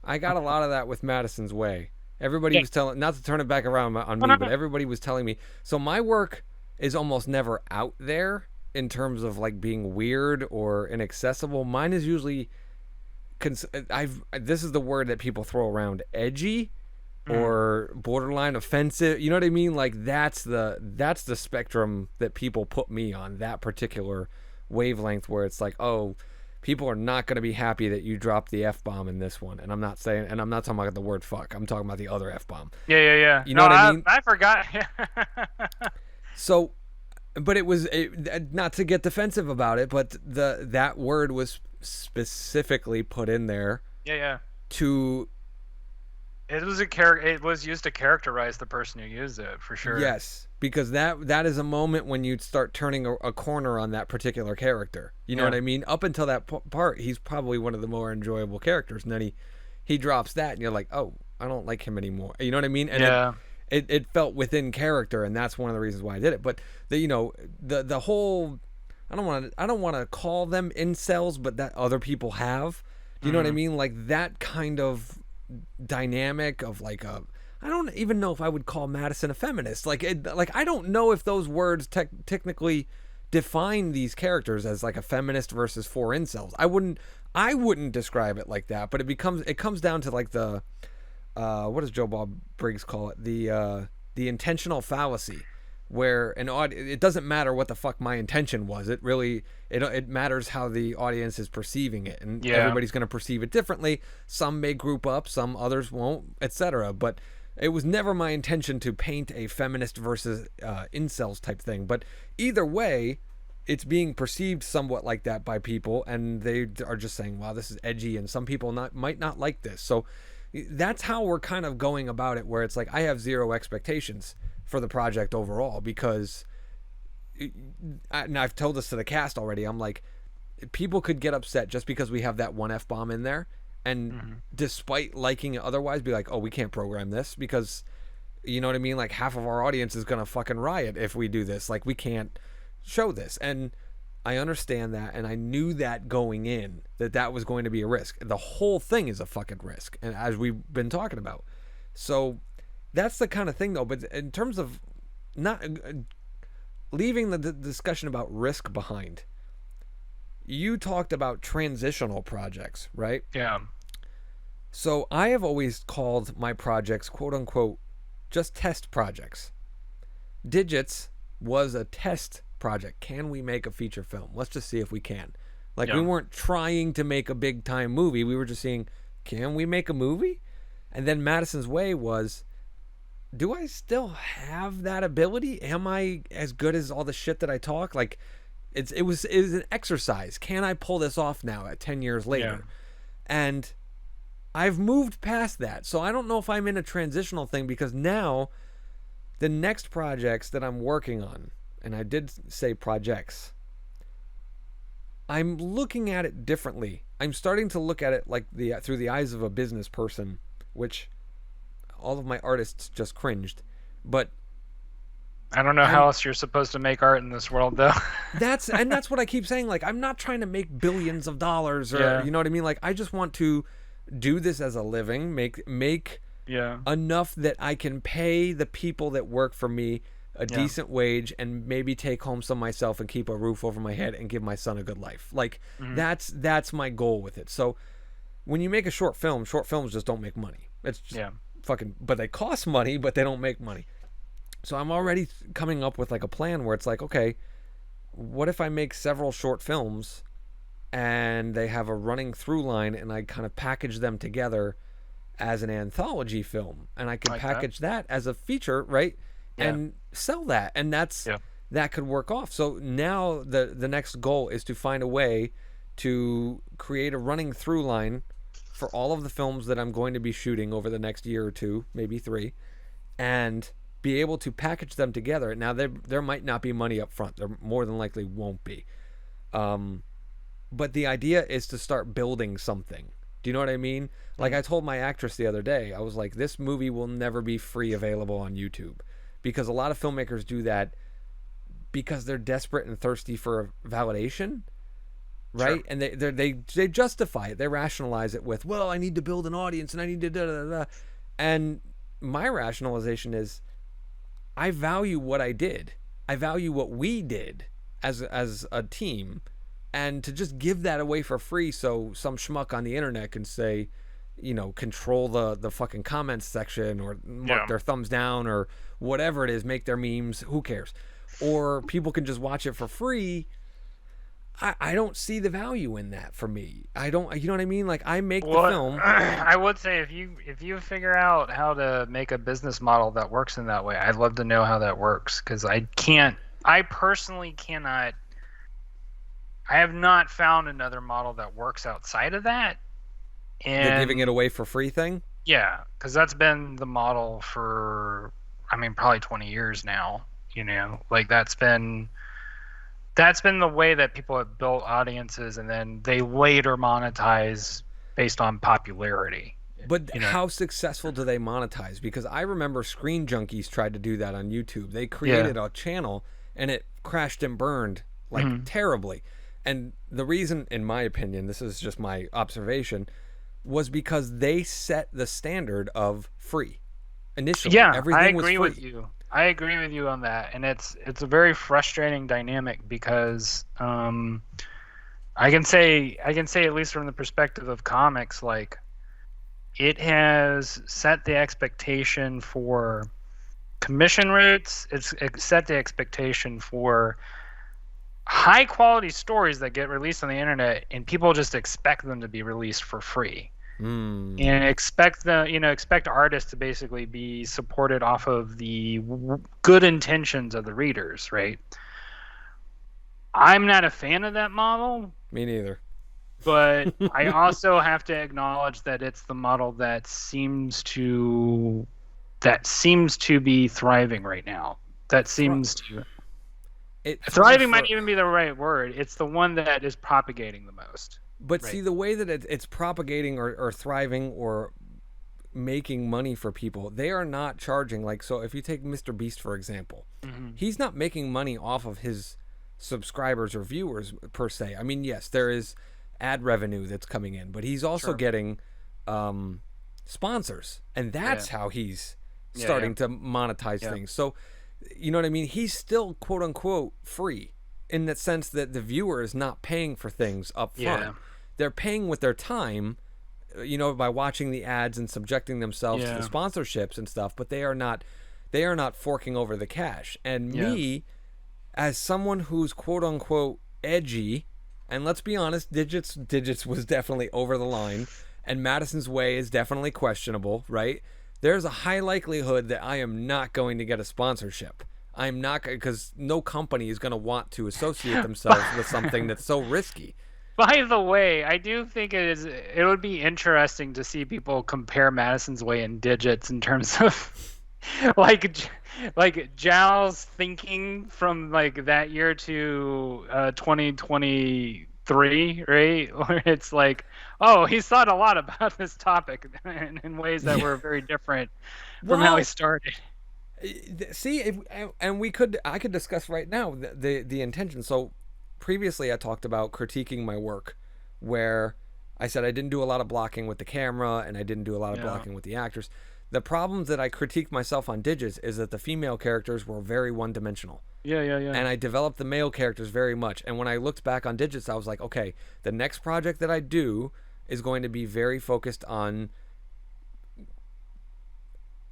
I got a lot of that with Madison's Way. Everybody Yeah. was telling, not to turn it back around on No, me, no, but no. everybody was telling me. So my work is almost never out there in terms of like being weird or inaccessible. Mine is usually, this is the word that people throw around, edgy or borderline offensive. You know what I mean? Like that's the spectrum that people put me on, that particular wavelength where it's like, oh, people are not going to be happy that you dropped the F bomb in this one. And I'm not saying, and I'm not talking about the word fuck. I'm talking about the other F bomb. Yeah, yeah, yeah. You No, know what I mean? I forgot. So, but not to get defensive about it, but that word was specifically put in there Yeah, yeah. to, It was used to characterize the person who used it for sure. yes, because that is a moment when you start turning a corner on that particular character. You know Yeah. what I mean? Up until that part, he's probably one of the more enjoyable characters, and then he drops that, and you're like, oh, I don't like him anymore. You know what I mean? And Yeah. it felt within character, and that's one of the reasons why I did it. But the whole, I don't want to call them incels, but that other people have. Do you know what I mean? Like that kind of dynamic of like a, I don't even know if I would call Madison a feminist. Like I don't know if those words technically define these characters as like a feminist versus four incels. I wouldn't describe it like that, but it comes down to like the what does Joe Bob Briggs call it? The intentional fallacy, where it doesn't matter what the fuck my intention was. It matters how the audience is perceiving it, and Yeah. everybody's going to perceive it differently. Some may group up, some others won't, etc. But it was never my intention to paint a feminist versus incels type thing. But either way, it's being perceived somewhat like that by people, and they are just saying, "Wow, this is edgy," and some people might not like this. So that's how we're kind of going about it, where it's like I have zero expectations for the project overall, because and I've told this to the cast already. I'm like, people could get upset just because we have that one F bomb in there, and despite liking it otherwise, be like, oh, we can't program this because, you know what I mean? Like half of our audience is gonna fucking riot if we do this. Like we can't show this. And I understand that, and I knew that going in, that was going to be a risk. The whole thing is a fucking risk, and as we've been talking about. So that's the kind of thing, though. But in terms of not leaving the discussion about risk behind, you talked about transitional projects, right? Yeah. So I have always called my projects, quote unquote, just test projects. Digits was a test project. Can we make a feature film? Let's just see if we can. Like, we Yeah. weren't trying to make a big time movie. We were just seeing, can we make a movie? And then Madison's Way was, do I still have that ability? Am I as good as all the shit that I talk? Like, it was an exercise. Can I pull this off now at 10 years later? Yeah. And I've moved past that. So I don't know if I'm in a transitional thing, because now the next projects that I'm working on, and I did say projects, I'm looking at it differently. I'm starting to look at it like through the eyes of a business person, which all of my artists just cringed. But I don't know how else you're supposed to make art in this world, though. that's what I keep saying. Like, I'm not trying to make billions of dollars, or Yeah. you know what I mean. Like, I just want to do this as a living, make Yeah. enough that I can pay the people that work for me a decent wage, and maybe take home some myself and keep a roof over my head and give my son a good life. Like, that's my goal with it. So when you make a short films just don't make money. It's just fucking, but they cost money, but they don't make money. So I'm already coming up with like a plan where it's like, okay, what if I make several short films and they have a running through line, and I kind of package them together as an anthology film, and I can Like package that as a feature, right? And sell that, and that could work off. So now the next goal is to find a way to create a running through line for all of the films that I'm going to be shooting over the next year or two, maybe 3, and be able to package them together. Now there might not be money up front. There more than likely won't be. But the idea is to start building something. Do you know what I mean? Like, I told my actress the other day, I was like, this movie will never be free available on YouTube, because a lot of filmmakers do that because they're desperate and thirsty for validation, right? Sure. And they justify it. They rationalize it with, well, I need to build an audience, and I need to da da da. And my rationalization is, I value what I did. I value what we did as a team, and to just give that away for free so some schmuck on the internet can say, you know, control the fucking comments section, or mark their thumbs down, or whatever it is, make their memes, who cares? Or people can just watch it for free. I don't see the value in that for me. I don't, you know what I mean? Like, I make the film. I would say if you figure out how to make a business model that works in that way, I'd love to know how that works, because I personally cannot. I have not found another model that works outside of that. And The giving it away for free thing. yeah, because that's been the model for, I mean, probably 20 years now. You know, like that's been the way that people have built audiences, and then they later monetize based on popularity. But how successful do they monetize? Because I remember Screen Junkies tried to do that on YouTube. They created a channel, and it crashed and burned like terribly. And the reason, in my opinion, this is just my observation, was because they set the standard of free initially. Yeah, everything I was agree free. with you. I agree with you on that, and it's a very frustrating dynamic, because I can say at least from the perspective of comics, like, it has set the expectation for commission rates. It's set the expectation for high quality stories that get released on the internet, and people just expect them to be released for free. And expect artists to basically be supported off of the good intentions of the readers, right? I'm not a fan of that model. Me neither. But I also have to acknowledge that it's the model that seems to be thriving right now. Thriving might even be the right word. It's the one that is propagating the most. But see, the way that it's propagating or thriving or making money for people, they are not charging. Like, so if you take Mr. Beast, for example, he's not making money off of his subscribers or viewers per se. I mean, yes, there is ad revenue that's coming in, but he's also getting sponsors, and that's how he's starting to monetize things. So, you know what I mean? He's still, quote unquote, free, in that sense that the viewer is not paying for things up front. They're paying with their time, by watching the ads and subjecting themselves to the Yeah. sponsorships and stuff, but they are not forking over the cash. And Yeah. me, as someone who's quote unquote edgy, and let's be honest, digits was definitely over the line, and Madison's Way is definitely questionable, right? There's a high likelihood that I am not going to get a sponsorship. I'm not, because no company is going to want to associate themselves with something that's so risky. By the way, I do think it would be interesting to see people compare Madison's Way and digits in terms of like like Zhao's thinking from like that year to 2023, right? Where it's like, oh, he's thought a lot about this topic in ways that were very different from how he Well, started. see, and I could discuss right now the intention. So previously I talked about critiquing my work, where I said I didn't do a lot of blocking with the camera and I didn't do a lot of Yeah. blocking with the actors. The problems that I critiqued myself on Digits is that the female characters were very one dimensional. Yeah, yeah, yeah. And I developed the male characters very much. And when I looked back on Digits, I was like, okay, the next project that I do is going to be very focused on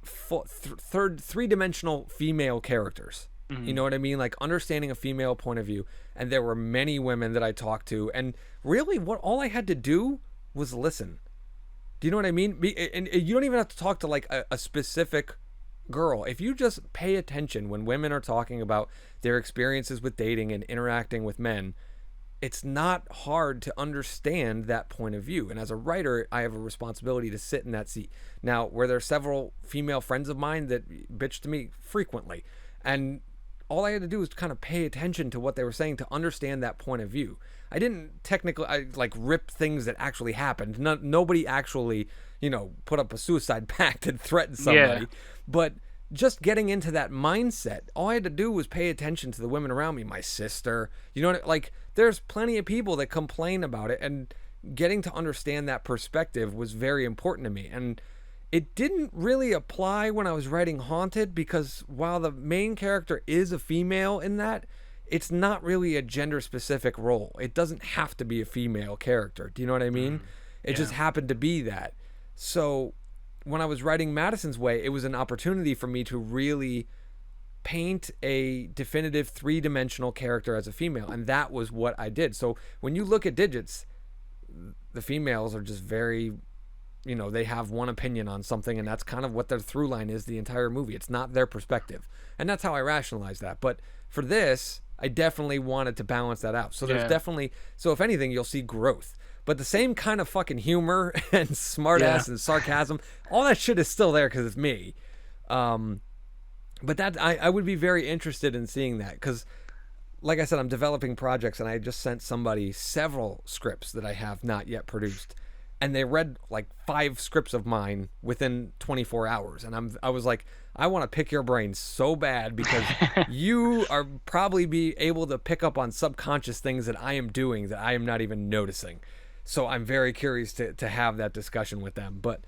three-dimensional female characters. You know what I mean? Like understanding a female point of view. And there were many women that I talked to, and really, what all I had to do was listen. Do you know what I mean? And you don't even have to talk to like a specific girl. If you just pay attention when women are talking about their experiences with dating and interacting with men, it's not hard to understand that point of view. And as a writer, I have a responsibility to sit in that seat. Now, where there are several female friends of mine that bitch to me frequently, and all I had to do was kind of pay attention to what they were saying to understand that point of view. I didn't like rip things that actually happened. Nobody actually, put up a suicide pact and threatened somebody. Yeah. But just getting into that mindset, all I had to do was pay attention to the women around me, my sister. You know what? Like, there's plenty of people that complain about it, and getting to understand that perspective was very important to me. And it didn't really apply when I was writing Haunted, because while the main character is a female in that, it's not really a gender specific role. It doesn't have to be a female character. Do you know what I mean? It just happened to be that. So when I was writing Madison's Way, it was an opportunity for me to really paint a definitive three-dimensional character as a female, and that was what I did. So when you look at Digits, the females are just very, they have one opinion on something, and that's kind of what their through line is the entire movie. It's not their perspective, and that's how I rationalize that. But for this, I definitely wanted to balance that out. So there's definitely, so if anything, you'll see growth. But the same kind of fucking humor and smartass and sarcasm, all that shit is still there because it's me. But that I would be very interested in seeing that, because, like I said, I'm developing projects, and I just sent somebody several scripts that I have not yet produced, and they read like 5 scripts of mine within 24 hours, and I was like, I want to pick your brain so bad, because you are probably be able to pick up on subconscious things that I am doing that I am not even noticing. So I'm very curious to have that discussion with them. But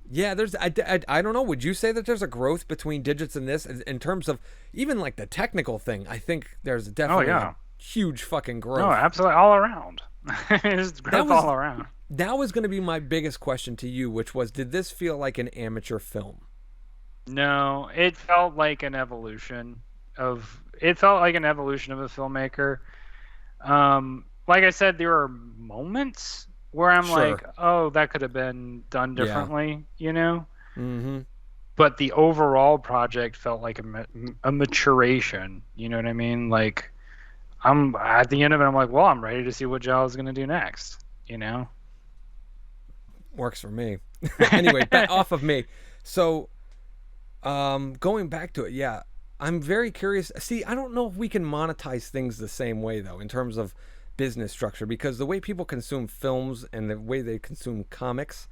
yeah, I don't know. Would you say that there's a growth between Digits and this in terms of even like the technical thing? I think there's definitely a huge fucking growth. No, absolutely, all around. It's growth all around. That was going to be my biggest question to you, which was, did this feel like an amateur film? No, it felt like an evolution of a filmmaker. Like I said, there are moments where I'm like, oh, that could have been done differently, Mm-hmm. But the overall project felt like a maturation. You know what I mean? Like, I'm at the end of it, I'm like, well, I'm ready to see what Zhao is going to do next. Works for me. Anyway, back off of me. So, going back to it, yeah, I'm very curious. See, I don't know if we can monetize things the same way, though, in terms of business structure, because the way people consume films and the way they consume comics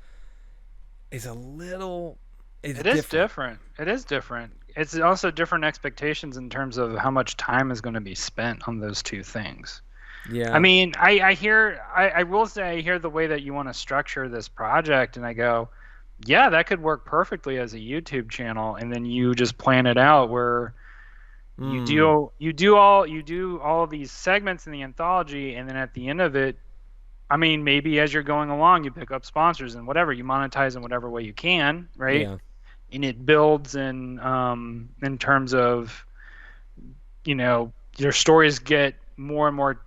is a little different. It is different. It's also different expectations in terms of how much time is going to be spent on those two things. Yeah. I mean, I will say I hear the way that you want to structure this project, and I go, yeah, that could work perfectly as a YouTube channel, and then you just plan it out where you do all of these segments in the anthology, and then at the end of it, I mean, maybe as you're going along, you pick up sponsors and whatever, you monetize in whatever way you can, right? Yeah. And it builds in terms of, your stories get more and more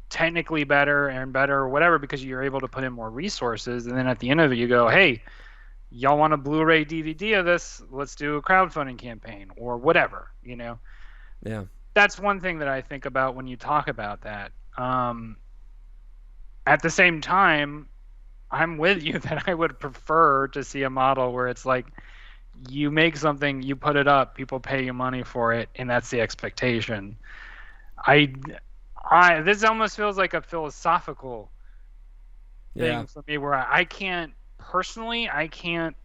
technically better and better or whatever because you're able to put in more resources. And then at the end of it, you go, hey, y'all want a Blu-ray DVD of this? Let's do a crowdfunding campaign or whatever. Yeah. That's one thing that I think about when you talk about that. At the same time, I'm with you that I would prefer to see a model where it's like you make something, you put it up, people pay you money for it, and that's the expectation. I, this almost feels like a philosophical Yeah. thing for me where I can't personally, I can't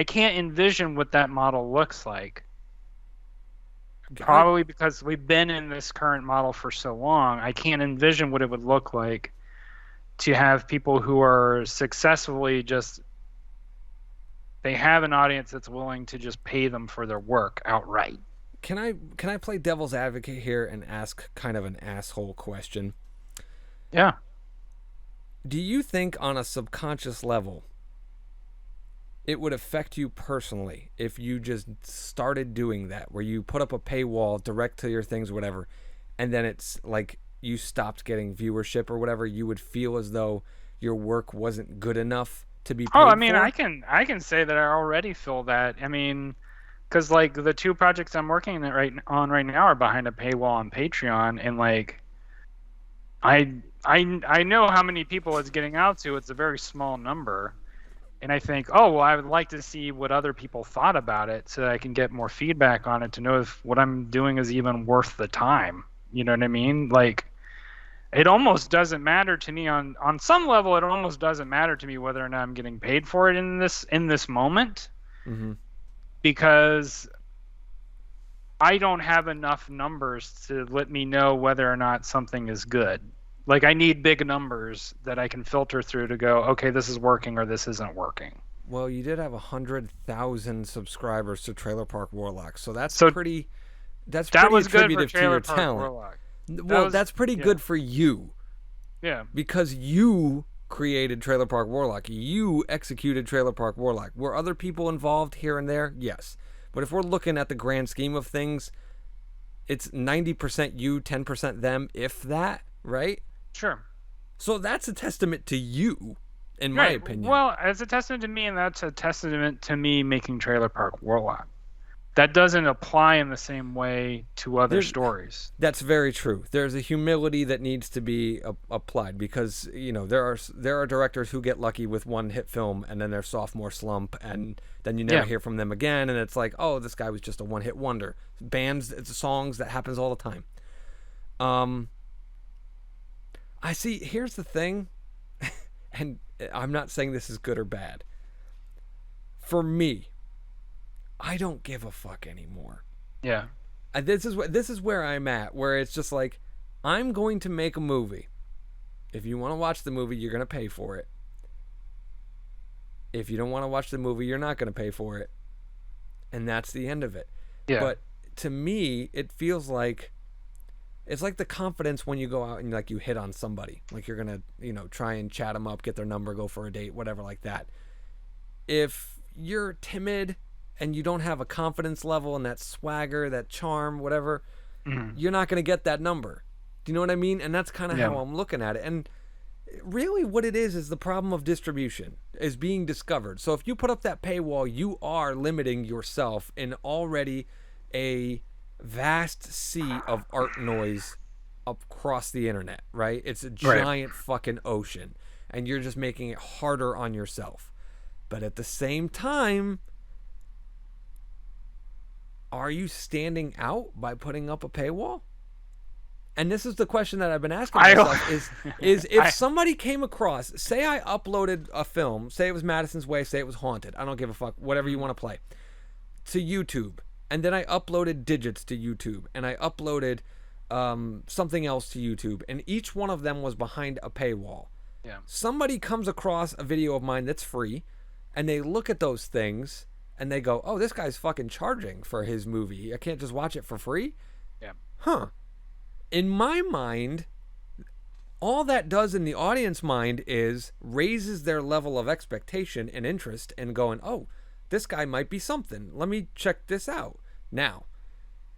envision what that model looks like. Probably because we've been in this current model for so long, I can't envision what it would look like to have people who are successfully just, they have an audience that's willing to just pay them for their work outright. Can I play devil's advocate here and ask kind of an asshole question? Yeah. Do you think on a subconscious level it would affect you personally if you just started doing that, where you put up a paywall direct to your things, whatever, and then it's like you stopped getting viewership or whatever? You would feel as though your work wasn't good enough to be paid Oh, I mean, for? I can say that I already feel that. I mean, because like the two projects I'm working on right now are behind a paywall on Patreon, and like I know how many people it's getting out to. It's a very small number. And I think, oh, well, I would like to see what other people thought about it so that I can get more feedback on it to know if what I'm doing is even worth the time. You know what I mean? Like, it almost doesn't matter to me on some level. It almost doesn't matter to me whether or not I'm getting paid for it in this moment, Mm-hmm. because I don't have enough numbers to let me know whether or not something is good. Like, I need big numbers that I can filter through to go, okay, this is working or this isn't working. Well, you did have 100,000 subscribers to Trailer Park Warlock, so that's So pretty. That's that pretty was good for attributive to your Trailer Park talent. Warlock. Well, that's pretty yeah. good for you Yeah. because you created Trailer Park Warlock. You executed Trailer Park Warlock. Were other people involved here and there? Yes. But if we're looking at the grand scheme of things, it's 90% you, 10% them, if that, right? Sure. So that's a testament to you, in my opinion. Well, it's a testament to me, and that's a testament to me making Trailer Park Warlock. That doesn't apply in the same way to other stories. That's very true. There's a humility that needs to be applied because there are directors who get lucky with one hit film and then their sophomore slump, and then you never hear from them again, and it's like, oh, this guy was just a one hit wonder. Bands, it's songs, that happens all the time. I see. Here's the thing, and I'm not saying this is good or bad. For me, I don't give a fuck anymore. Yeah. This is where I'm at, where it's just like, I'm going to make a movie. If you want to watch the movie, you're going to pay for it. If you don't want to watch the movie, you're not going to pay for it. And that's the end of it. Yeah. But to me, it feels like it's like the confidence when you go out and like you hit on somebody, like you're going to, try and chat them up, get their number, go for a date, whatever like that. If you're timid and you don't have a confidence level and that swagger, that charm, whatever, you're not going to get that number. Do you know what I mean? And that's kind of how I'm looking at it. And really what it is the problem of distribution, is being discovered. So if you put up that paywall, you are limiting yourself in already a vast sea of art noise across the internet, right? It's a giant fucking ocean, and you're just making it harder on yourself. But at the same time, are you standing out by putting up a paywall? And this is the question that I've been asking myself, is if somebody came across, say I uploaded a film, say it was Madison's Way, say it was Haunted, I don't give a fuck, whatever you want to play, to YouTube, and then I uploaded Digits to YouTube, and I uploaded something else to YouTube, and each one of them was behind a paywall. Yeah. Somebody comes across a video of mine that's free, and they look at those things, and they go, oh, this guy's fucking charging for his movie. I can't just watch it for free? Yeah. Huh. In my mind, all that does in the audience mind is raises their level of expectation and interest and going, oh, this guy might be something. Let me check this out. Now,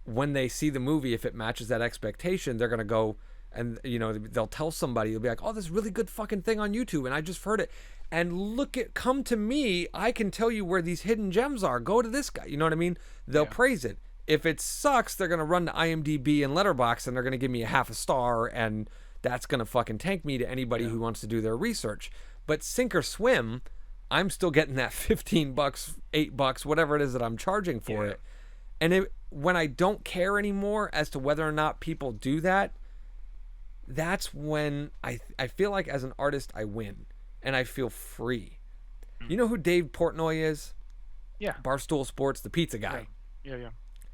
when they see the movie, if it matches that expectation, they're going to go and, they'll tell somebody, they'll be like, oh, this really good fucking thing on YouTube, and I just heard it. And come to me, I can tell you where these hidden gems are. Go to this guy. You know what I mean? They'll praise it. If it sucks, they're going to run to IMDb and Letterboxd, and they're going to give me a half a star, and that's going to fucking tank me to anybody who wants to do their research. But sink or swim, I'm still getting that $15, $8, whatever it is that I'm charging for it. And when I don't care anymore as to whether or not people do that, that's when I feel like as an artist I win and I feel free. You know who Dave Portnoy is? Yeah. Barstool Sports, the pizza guy. Yeah.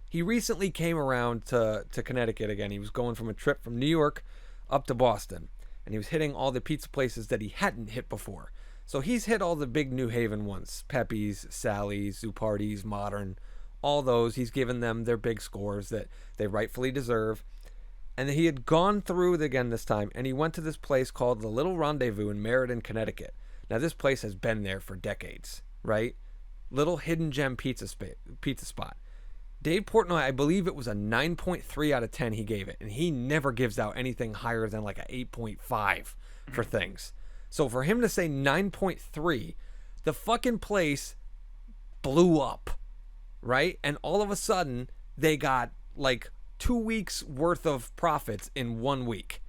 He recently came around to Connecticut again. He was going from a trip from New York up to Boston, and he was hitting all the pizza places that he hadn't hit before. So he's hit all the big New Haven ones: Pepe's, Sally's, Zupardi's, Modern, all those. He's given them their big scores that they rightfully deserve. And he had gone through it again this time, and he went to this place called the Little Rendezvous in Meriden, Connecticut. Now, this place has been there for decades, right? Little hidden gem pizza spot. Dave Portnoy, I believe it was a 9.3 out of 10 he gave it, and he never gives out anything higher than like a 8.5 for things. So for him to say 9.3, the fucking place blew up, right? And all of a sudden, they got like 2 weeks worth of profits in 1 week.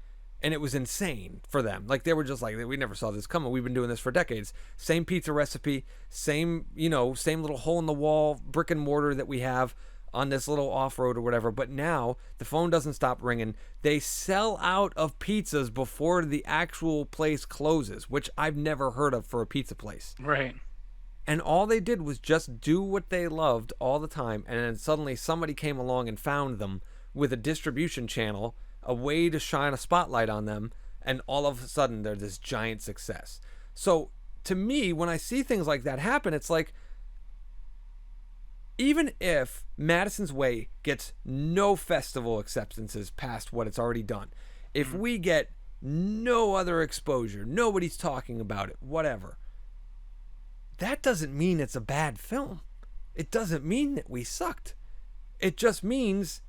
And it was insane for them. Like, they were just like, we never saw this coming. We've been doing this for decades. Same pizza recipe, same little hole in the wall brick and mortar that we have on this little off-road or whatever. But now the phone doesn't stop ringing. They sell out of pizzas before the actual place closes, which I've never heard of for a pizza place. Right. And all they did was just do what they loved all the time. And then suddenly somebody came along and found them with a distribution channel, a way to shine a spotlight on them, and all of a sudden they're this giant success. So to me, when I see things like that happen, it's like, even if Madison's Way gets no festival acceptances past what it's already done, if we get no other exposure, nobody's talking about it, whatever, that doesn't mean it's a bad film. It doesn't mean that we sucked. It just means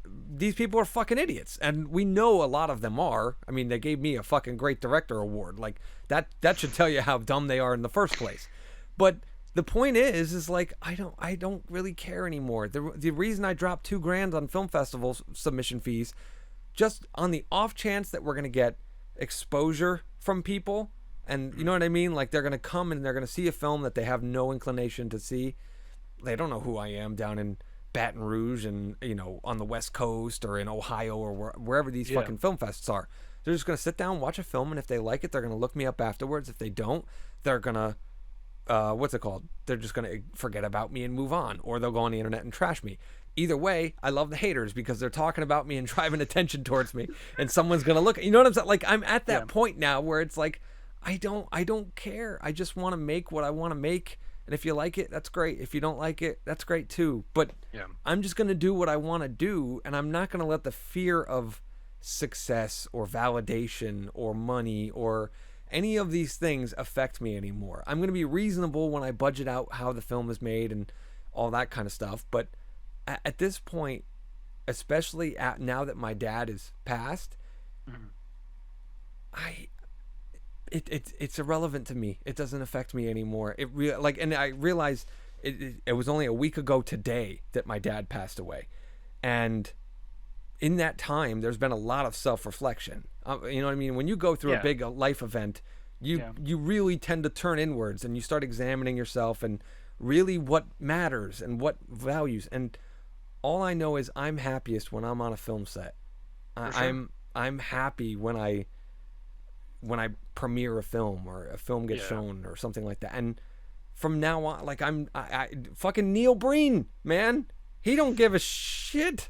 these people are fucking idiots, and we know a lot of them are. I mean, they gave me a fucking great director award. Like, that should tell you how dumb they are in the first place. But the point is like, I don't really care anymore. The reason I dropped $2,000 on film festivals submission fees, just on the off chance that we're gonna get exposure from people, and you know what I mean? Like, they're gonna come and they're gonna see a film that they have no inclination to see. They don't know who I am down in Baton Rouge and, on the West Coast or in Ohio or wherever these fucking film fests are. They're just going to sit down, watch a film, and if they like it, they're going to look me up afterwards. If they don't, they're going to, they're just going to forget about me and move on, or they'll go on the internet and trash me. Either way, I love the haters because they're talking about me and driving attention towards me, and someone's going to look, you know what I'm saying? Like, I'm at that point now where it's like, I don't care. I just want to make what I want to make. And if you like it, that's great. If you don't like it, that's great too. But I'm just going to do what I want to do, and I'm not going to let the fear of success or validation or money or any of these things affect me anymore. I'm going to be reasonable when I budget out how the film is made and all that kind of stuff. But at this point, especially now that my dad is passed, it's irrelevant to me. It doesn't affect me anymore. And I realized it was only a week ago today that my dad passed away, and in that time, there's been a lot of self-reflection. You know what I mean? When you go through a big life event, you really tend to turn inwards and you start examining yourself and really what matters and what values. And all I know is I'm happiest when I'm on a film set. I'm happy when I premiere a film or a film gets shown or something like that. And from now on, like, I fucking Neil Breen, man, he don't give a shit.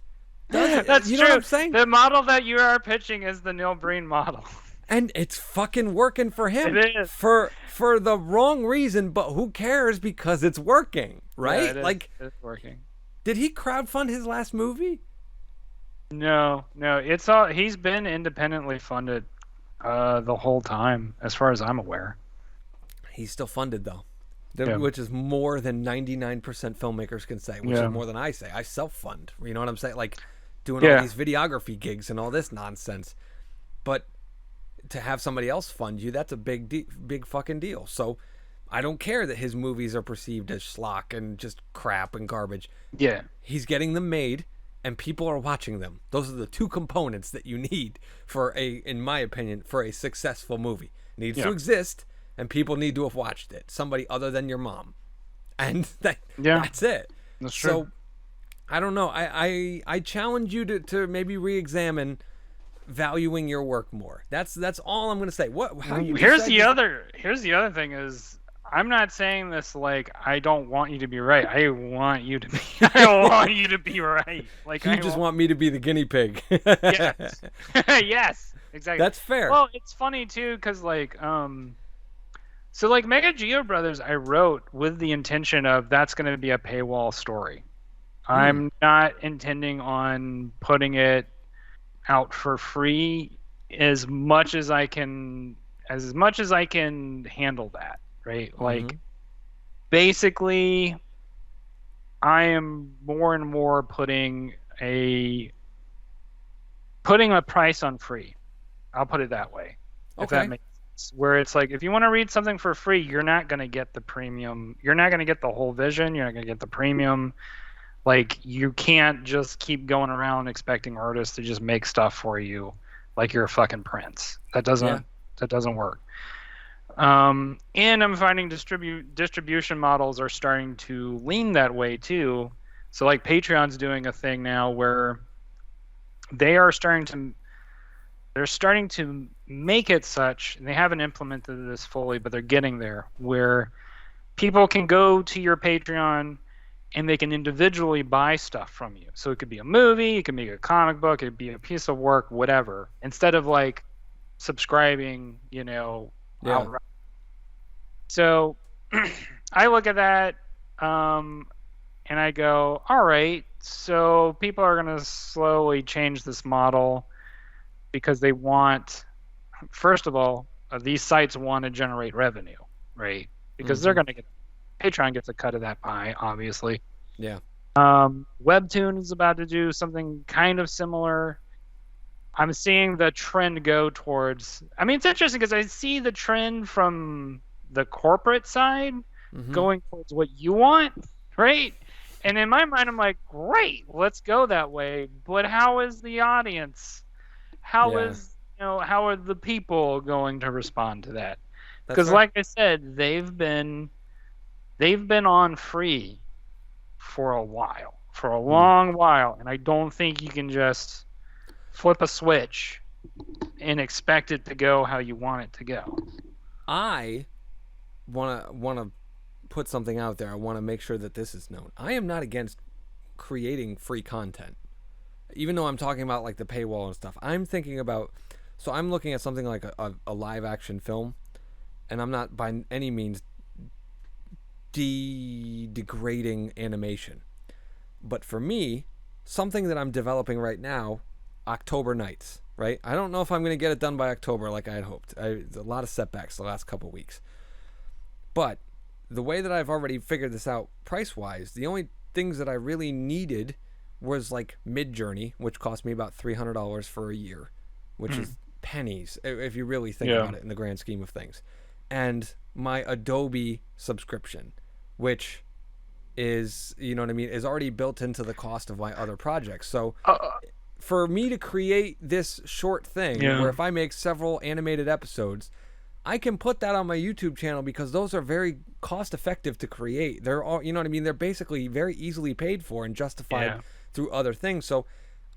That's you true. know what I'm saying? The model that you are pitching is the Neil Breen model. And it's fucking working for him. It is. For the wrong reason, but who cares, because it's working, right? Yeah, like, it's working. Did he crowdfund his last movie? No, it's all he's been independently funded the whole time, as far as I'm aware. He's still funded though, Yeah, which is more than 99% filmmakers can say, which is yeah, more than I say. I self fund. You know what I'm saying? Like doing all yeah, these videography gigs and all this nonsense. But to have somebody else fund you, that's a big fucking deal. So I don't care that his movies are perceived as schlock and just crap and garbage. yeah, He's getting them made and people are watching them. Those are the two components that you need for in my opinion, for a successful movie. It needs to yeah, exist and people need to have watched it. Somebody other than your mom. And yeah. that's it. That's true. So I don't know. I challenge you to maybe re-examine valuing your work more. That's all I'm going to say. What how you Here's the other thing is I'm not saying this like I don't want you to be right. I want you to be I want you to be right. Like you just want me to be the guinea pig. yes. Yes, exactly. That's fair. Well, it's funny too cuz like so like Mega Geo Brothers I wrote with the intention of that's going to be a paywall story. I'm not intending on putting it out for free as much as I can handle that, right? Like basically I am more and more putting a price on free. I'll put it that way. If that Okay. makes sense. Where it's like if you want to read something for free, you're not going to get the premium. You're not going to get the whole vision, you're not going to get the premium. Like you can't just keep going around expecting artists to just make stuff for you like you're a fucking prince. Yeah. That doesn't work. And I'm finding distribution models are starting to lean that way too. So like Patreon's doing a thing now where they are starting to make it such, and they haven't implemented this fully, but they're getting there, where people can go to your Patreon and they can individually buy stuff from you. So it could be a movie, it could be a comic book, it could be a piece of work, whatever. Instead of like subscribing, Yeah. outright. So I look at that and I go, all right, so people are going to slowly change this model because they want, first of all, these sites want to generate revenue, right? Because they're going to get, Patreon gets a cut of that pie, obviously. Yeah. Webtoon is about to do something kind of similar. I'm seeing the trend go towards. I mean, it's interesting because I see the trend from the corporate side going towards what you want, right? And in my mind, I'm like, great, let's go that way. But how is the audience? How Yeah. is how are the people going to respond to that? That's Because, right. like I said, they've been on free for a while, for a long while, and I don't think you can just flip a switch and expect it to go how you want it to go. I want to put something out there. I want to make sure that this is known. I am not against creating free content. Even though I'm talking about like the paywall and stuff, I'm thinking about, so I'm looking at something like a live action film, and I'm not by any means degrading animation. But for me, something that I'm developing right now, October Nights, right? I don't know if I'm going to get it done by October like I had hoped. A lot of setbacks the last couple weeks. But the way that I've already figured this out price wise, the only things that I really needed was like Midjourney, which cost me about $300 for a year, which is pennies if you really think about it in the grand scheme of things. And my Adobe subscription, which is, you know what I mean, is already built into the cost of my other projects. So for me to create this short thing where if I make several animated episodes, I can put that on my YouTube channel because those are very cost effective to create. They're all, you know what I mean? They're basically very easily paid for and justified through other things. So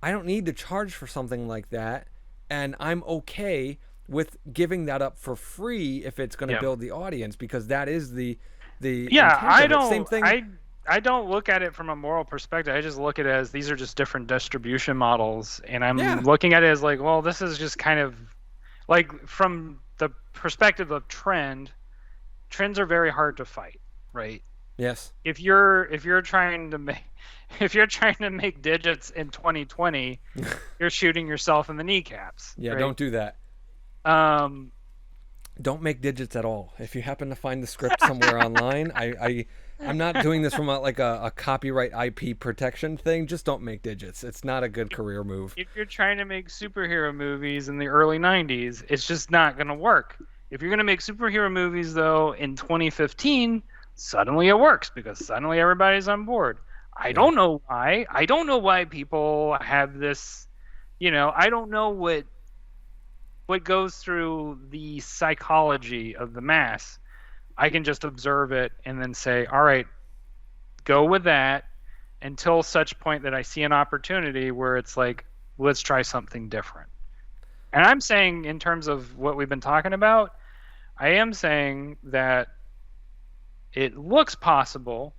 I don't need to charge for something like that. And I'm okay with giving that up for free if it's going to build the audience, because that is the I intent of it. don't Same thing. I don't look at it from a moral perspective. I just look at it as these are just different distribution models, and I'm looking at it as like, well, this is just kind of like from the perspective of trends are very hard to fight, right? Yes. If you're trying to make if you're trying to make digits in 2020, you're shooting yourself in the kneecaps, Yeah, right? don't do that. Um, Don't make digits at all. If you happen to find the script somewhere online, I'm not doing this from a copyright IP protection thing. Just don't make digits. It's not a good career move. if you're trying to make superhero movies in the early 90s, it's just not going to work. If you're going to make superhero movies, though, in 2015, suddenly it works because suddenly everybody's on board. I Yeah. don't know why. I don't know why people have this, I don't know what goes through the psychology of the mass. I can just observe it and then say, all right, go with that until such point that I see an opportunity where it's like, let's try something different. And I'm saying, in terms of what we've been talking about, I am saying that it looks possible,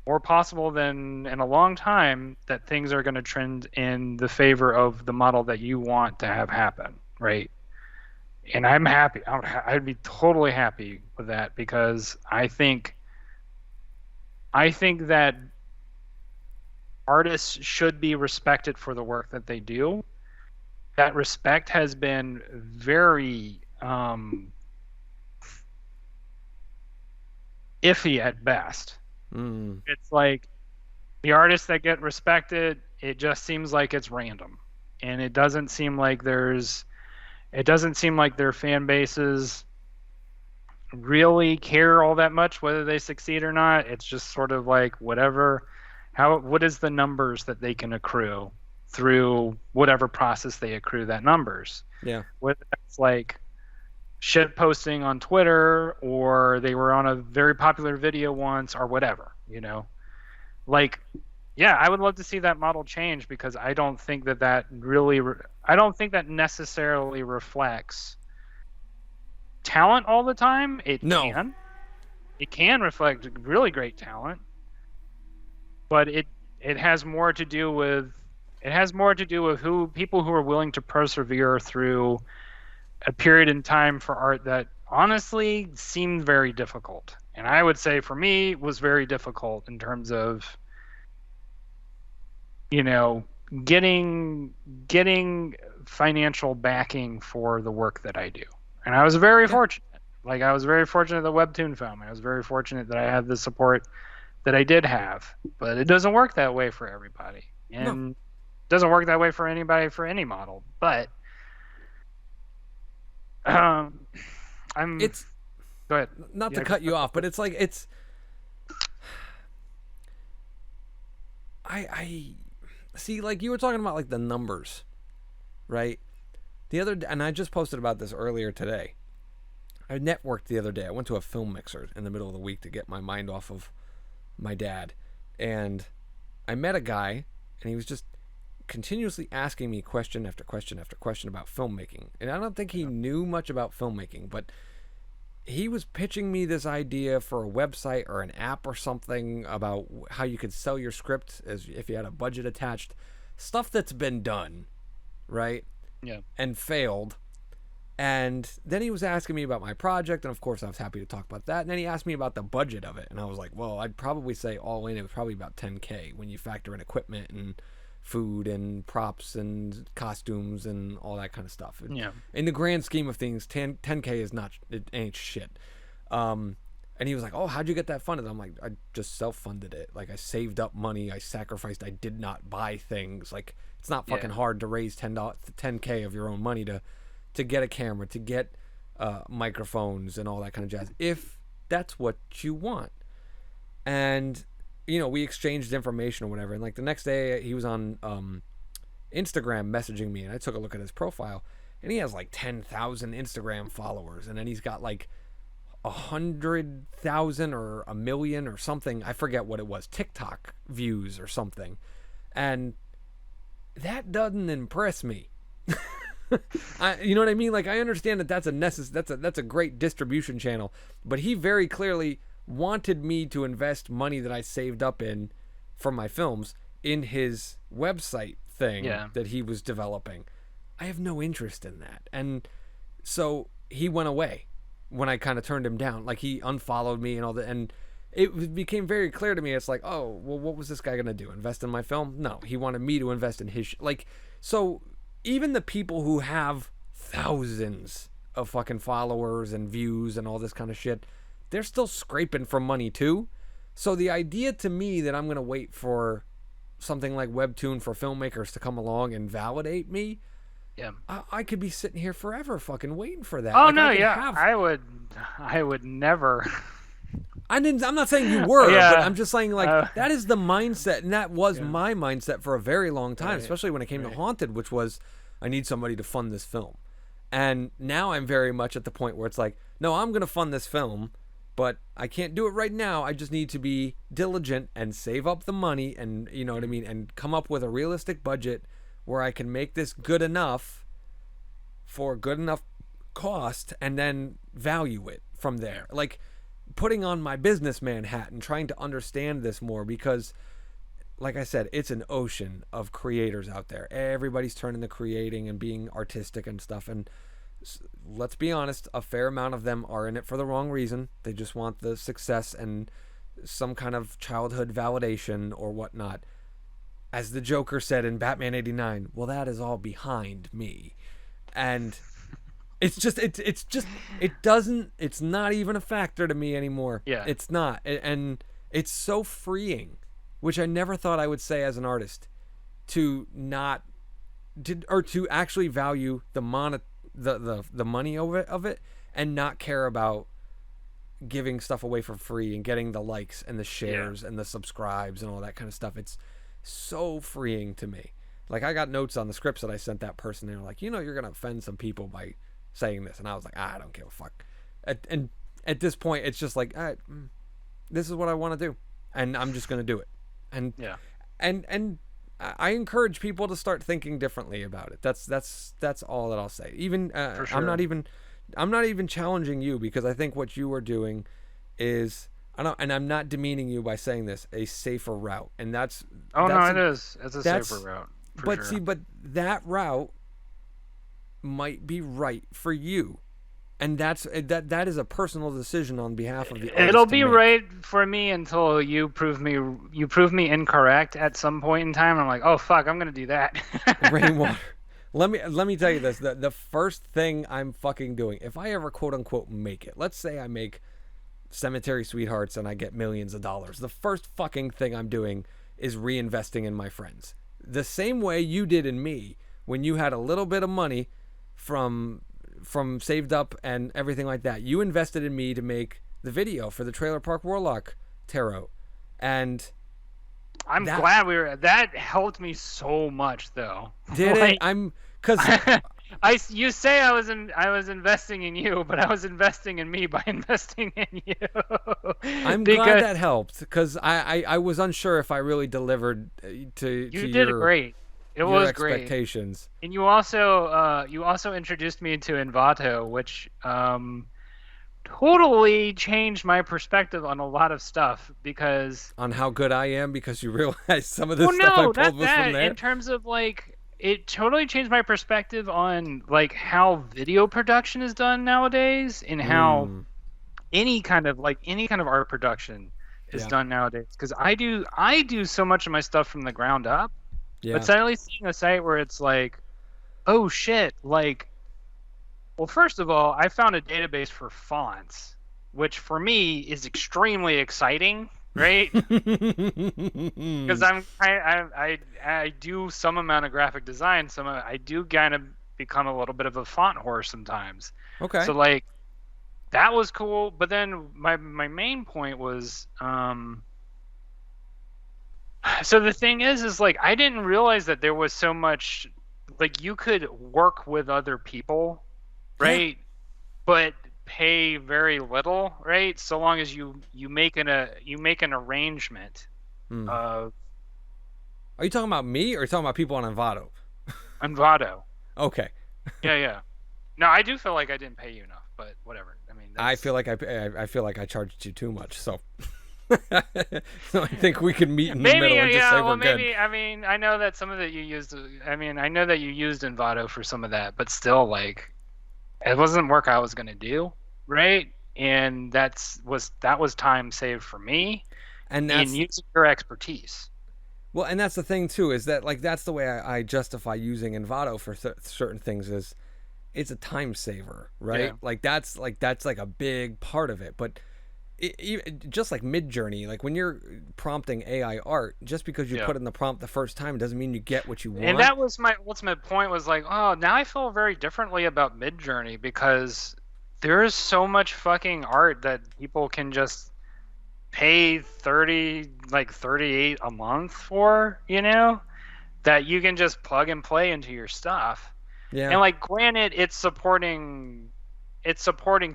more possible than in a long time, that things are going to trend in the favor of the model that you want to have happen, right? And I'm happy. I'd be totally happy with that because I think that artists should be respected for the work that they do. That respect has been very iffy at best. Mm. It's like the artists that get respected, it just seems like it's random. And it doesn't seem like their fan bases really care all that much whether they succeed or not. It's just sort of like what is the numbers that they can accrue through whatever process they accrue that numbers. Yeah. Whether that's like shit posting on Twitter or they were on a very popular video once or whatever, Like, yeah, I would love to see that model change because I don't think I don't think that necessarily reflects talent all the time. It No. can reflect really great talent, but it has more to do with who people who are willing to persevere through a period in time for art that honestly seemed very difficult. And I would say for me was very difficult in terms of getting financial backing for the work that I do. And I was very fortunate. Like, I was very fortunate that Webtoon found me. I was very fortunate that I had the support that I did have. But it doesn't work that way for everybody. And it doesn't work that way for anybody for any model. But It's go ahead. Not to cut you off, but it's like I see, like, you were talking about like the numbers, right? And I just posted about this earlier today. I networked the other day. I went to a film mixer in the middle of the week to get my mind off of my dad, and I met a guy, and he was just continuously asking me question after question after question about filmmaking. And I don't think he knew much about filmmaking, but he was pitching me this idea for a website or an app or something about how you could sell your script as if you had a budget attached. Stuff that's been done, right? Yeah. And failed. And then he was asking me about my project, and of course I was happy to talk about that. And then he asked me about the budget of it, and I was like, well, I'd probably say all in it was probably about $10K when you factor in equipment and food and props and costumes and all that kind of stuff. Yeah. In the grand scheme of things, 10K is not, it ain't shit. And he was like, oh, how'd you get that funded? I'm like, I just self-funded it. Like, I saved up money, I sacrificed, I did not buy things. Like, it's not fucking hard to raise $10K of your own money to get a camera, to get microphones and all that kind of jazz, if that's what you want. And we exchanged information or whatever, and like the next day he was on Instagram messaging me, and I took a look at his profile, and he has like 10,000 Instagram followers, and then he's got like 100,000 or a million or something, I forget what it was, TikTok views or something. And that doesn't impress me. You know what I mean? Like, I understand that that's a great distribution channel, but he very clearly wanted me to invest money that I saved up in from my films in his website thing that he was developing. I have no interest in that. And so he went away when I kind of turned him down. Like, he unfollowed me and all that. And it became very clear to me. It's like, oh, well, what was this guy gonna do? Invest in my film? No, he wanted me to invest in his like. So even the people who have thousands of fucking followers and views and all this kind of shit, they're still scraping for money too. So the idea to me that I'm gonna wait for something like Webtoon for filmmakers to come along and validate me, Yeah. I could be sitting here forever fucking waiting for that. Oh Like, no, I could yeah. have I would never. I'm not saying you were, Yeah. but I'm just saying like that is the mindset, and that was my mindset for a very long time, Right. especially when it came to Right. Haunted, which was I need somebody to fund this film. And now I'm very much at the point where it's like, no, I'm going to fund this film, but I can't do it right now. I just need to be diligent and save up the money and, you know what I mean, and come up with a realistic budget where I can make this good enough for a good enough cost and then value it from there. Like putting on my businessman hat and trying to understand this more because like I said, it's an ocean of creators out there. Everybody's turning to creating and being artistic and stuff. And let's be honest, a fair amount of them are in it for the wrong reason. They just want the success and some kind of childhood validation or whatnot. As the Joker said in Batman '89, well, that is all behind me. And it's just, it's not even a factor to me anymore. Yeah. It's not. And it's so freeing, which I never thought I would say as an artist, to not, to actually value the money of it and not care about giving stuff away for free and getting the likes and the shares and the subscribes and all that kind of stuff. It's so freeing to me. Like I got notes on the scripts that I sent that person. They're like, you're gonna offend some people by saying this, and I was like, I don't give a fuck. And at this point, it's just like, this is what I want to do, and I'm just gonna do it. And and I encourage people to start thinking differently about it. That's all that I'll say. Even For sure. I'm not even challenging you because I think what you are doing is and I'm not demeaning you by saying this, a safer route. And that's it is. It's a safer route. But see, but that route might be right for you. And that is a personal decision on behalf of the artist. It'll be right for me until you prove me incorrect at some point in time. I'm like, oh fuck, I'm gonna do that. Rainwater. Let me tell you this. The first thing I'm fucking doing, if I ever quote unquote make it, let's say I make Cemetery Sweethearts and I get millions of dollars, the first fucking thing I'm doing is reinvesting in my friends. The same way you did in me when you had a little bit of money from saved up and everything like that. You invested in me to make the video for the Trailer Park Warlock Tarot. And I'm glad that helped me so much though. Did it? I'm cuz you say I was investing in you, but I was investing in me by investing in you. I'm glad that helped because I was unsure if I really delivered to you did great. It was expectations. Great. And you also introduced me to Envato, which totally changed my perspective on a lot of stuff because on how good I am because you realize some of this stuff I pulled was from there. In terms of like it totally changed my perspective on like how video production is done nowadays and how any kind of art production is done nowadays because I do so much of my stuff from the ground up. Yeah. But suddenly seeing a site where it's like, oh shit, like, well, first of all, I found a database for fonts, which for me is extremely exciting, right? Because I do some amount of graphic design, I do kind of become a little bit of a font whore sometimes. Okay. So like, that was cool, but then my main point was. So the thing is like I didn't realize that there was so much like you could work with other people, right? Yeah. But pay very little, right? So long as you make an arrangement of. Are you talking about me or are you talking about people on Envato? Envato. Okay. Yeah. No, I do feel like I didn't pay you enough, but whatever. I mean, I feel like I charged you too much, so. So I think we can meet in the middle and just say we're good. I mean, I know that some of that you used. I mean, I know that you used Envato for some of that, but still, like, it wasn't work I was gonna do, right? and that was time saved for me And in that's using your expertise. well, and that's the thing too, is that like that's the way I justify using Envato for certain things is it's a time saver, Yeah. right? That's like a big part of it. But just like Midjourney, like when you're prompting AI art, just because you Yeah. put in the prompt the first time doesn't mean you get what you And want. that was my ultimate point, was like, oh, now I feel very differently about Midjourney, because there is so much fucking art that people can just pay 38 a month for, that you can just plug and play into your stuff. Yeah, And like, granted, it's supporting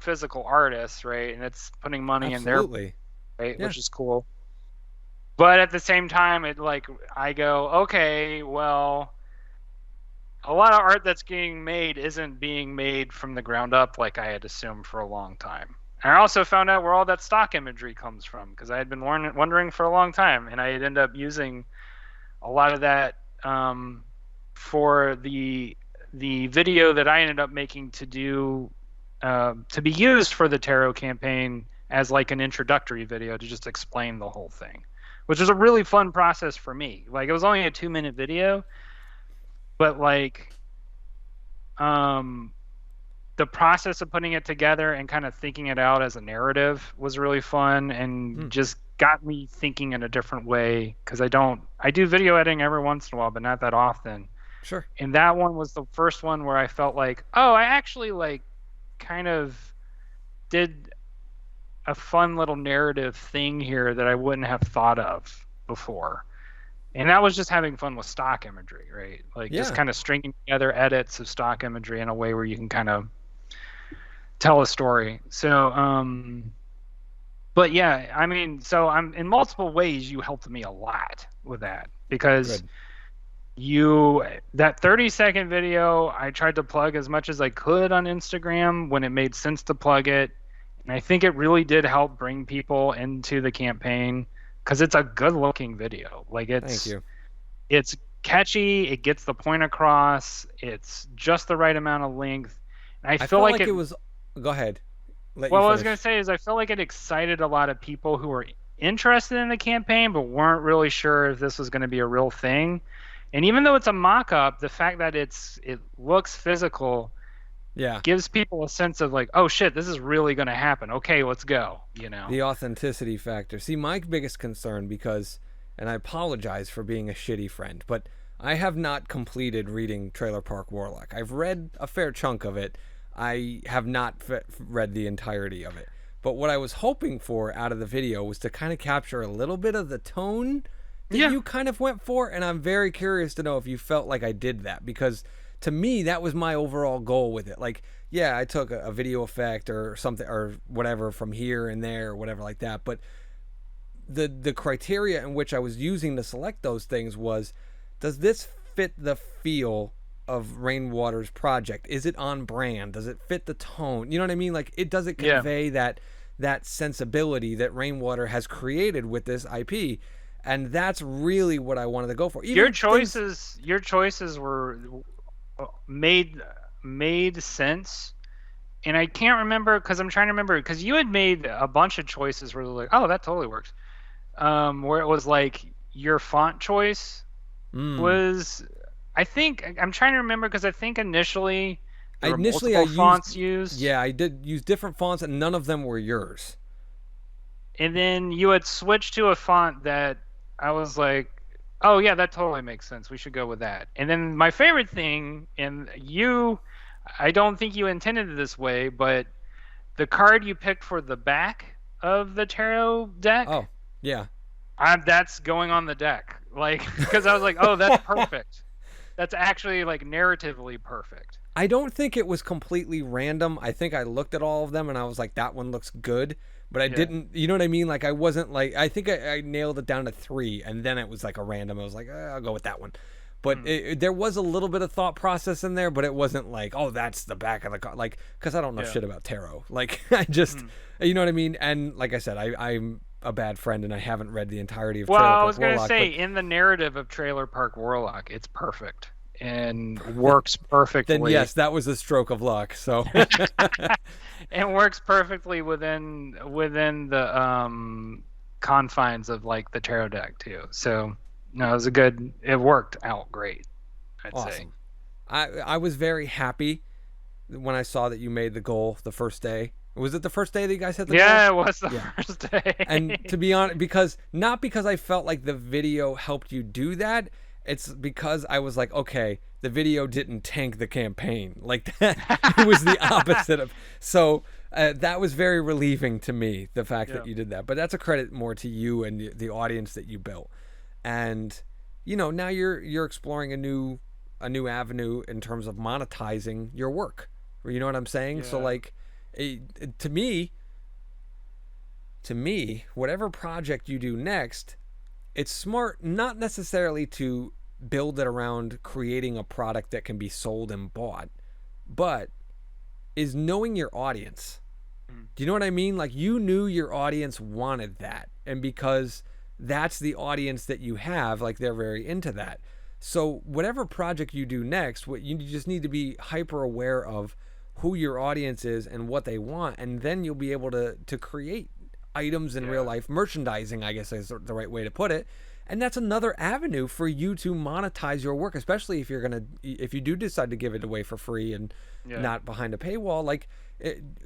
physical artists, right? And it's putting money in their, absolutely. right, Yeah, which is cool. But at the same time, it like, I go, okay, well, a lot of art that's being made isn't being made from the ground up like I had assumed for a long time. And I also found out where all that stock imagery comes from, because I had been wondering for a long time, and I had ended up using a lot of that, for the video that I ended up making to be used for the tarot campaign as like an introductory video to just explain the whole thing, which was a really fun process for me. Like, it was only a 2-minute video, but like, um, the process of putting it together and kind of thinking it out as a narrative was really fun, hmm, and just got me thinking in a different way, because I do video editing every once in a while, but not that often. sure. And that one was the first one where I felt like, oh, I actually like kind of did a fun little narrative thing here that I wouldn't have thought of before. And that was just having fun with stock imagery, right? Like, just Yeah, kind of stringing together edits of stock imagery in a way where you can kind of tell a story. So, but yeah, I mean, so I'm in multiple ways, you helped me a lot with that, because good. that 30-second video, I tried to plug as much as I could on Instagram when it made sense to plug it. And I think it really did help bring people into the campaign, because it's a good looking video. Like, Thank you. it's catchy, it gets the point across, it's just the right amount of length. And I I feel felt like like it it was. Go ahead. Let you Well, what I was going finish. to say is, I feel like it excited a lot of people who were interested in the campaign but weren't really sure if this was going to be a real thing. And even though it's a mock-up, the fact that it looks physical Yeah, gives people a sense of like, oh shit, this is really going to happen. Okay, let's go. the authenticity factor. See, my biggest concern, because, and I apologize for being a shitty friend, but I have not completed reading Trailer Park Warlock. I've read a fair chunk of it. I have not read the entirety of it. But what I was hoping for out of the video was to kind of capture a little bit of the tone that Yeah. you kind of went for, and I'm very curious to know if you felt like I did that, because to me that was my overall goal with it. Like, yeah, I took a video effect or something or whatever from here and there or whatever like that, but the criteria in which I was using to select those things was, does this fit the feel of Rainwater's project? Is it on brand? Does it fit the tone? You know what I mean? Like, it does it Yeah. convey that sensibility that Rainwater has created with this IP? And that's really what I wanted to go for. Your Even things, choices were made made sense. And I can't remember, because I'm trying to remember, because you had made a bunch of choices where they're like, oh, that totally works. Where it was like, your font choice mm, was, I think, I'm trying to remember, because I think initially there were initially I multiple used, fonts used, yeah, I did use different fonts and none of them were yours. and then you had switched to a font that I was like, oh yeah, that totally makes sense. We should go with that. And then my favorite thing, and I don't think you intended it this way, but the card you picked for the back of the tarot deck, Oh, yeah. that's going on the deck. Like, because I was like, oh, that's perfect. That's actually like narratively perfect. I don't think it was completely random. I think I looked at all of them and I was like, that one looks good. But I Yeah. didn't, you know what I mean? Like, I wasn't like, I think I nailed it down to 3 and then it was like a random. I was like, I'll go with that one. But Mm. there was a little bit of thought process in there, but it wasn't like, oh, that's the back of the card. Like, because I don't know Yeah. shit about tarot. Like, I just, Mm. you know what I mean? And like I said, I'm a bad friend and I haven't read the entirety of Well, Trailer I Park was gonna Warlock. say, But in the narrative of Trailer Park Warlock, it's perfect. and works Then perfectly. yes, that was a stroke of luck. So And works perfectly within the confines of like the tarot deck too. So no, it worked out great, I'd say. awesome. I was very happy when I saw that you made the goal the first day. Was it the first day that you guys hit the goal? Yeah, it was the Yeah. first day. And to be honest, because not because I felt like the video helped you do that, it's because I was like, okay, the video didn't tank the campaign. Like that, it was the opposite of. So that was very relieving to me, the fact Yeah. that you did that. But that's a credit more to you and the audience that you built. And now you're exploring a new avenue in terms of monetizing your work. You know what I'm saying? So Yeah. like, to me, whatever project you do next, it's smart not necessarily to build it around creating a product that can be sold and bought, but is knowing your audience. Mm. Do you know what I mean? Like you knew your audience wanted that. And because that's the audience that you have, like they're very into that. So whatever project you do next, what you just need to be hyper aware of who your audience is and what they want, and then you'll be able to create items in real Yeah. life. Merchandising, I guess, is the right way to put it. And that's another avenue for you to monetize your work, especially if you do decide to give it away for free and Yeah. not behind a paywall. Like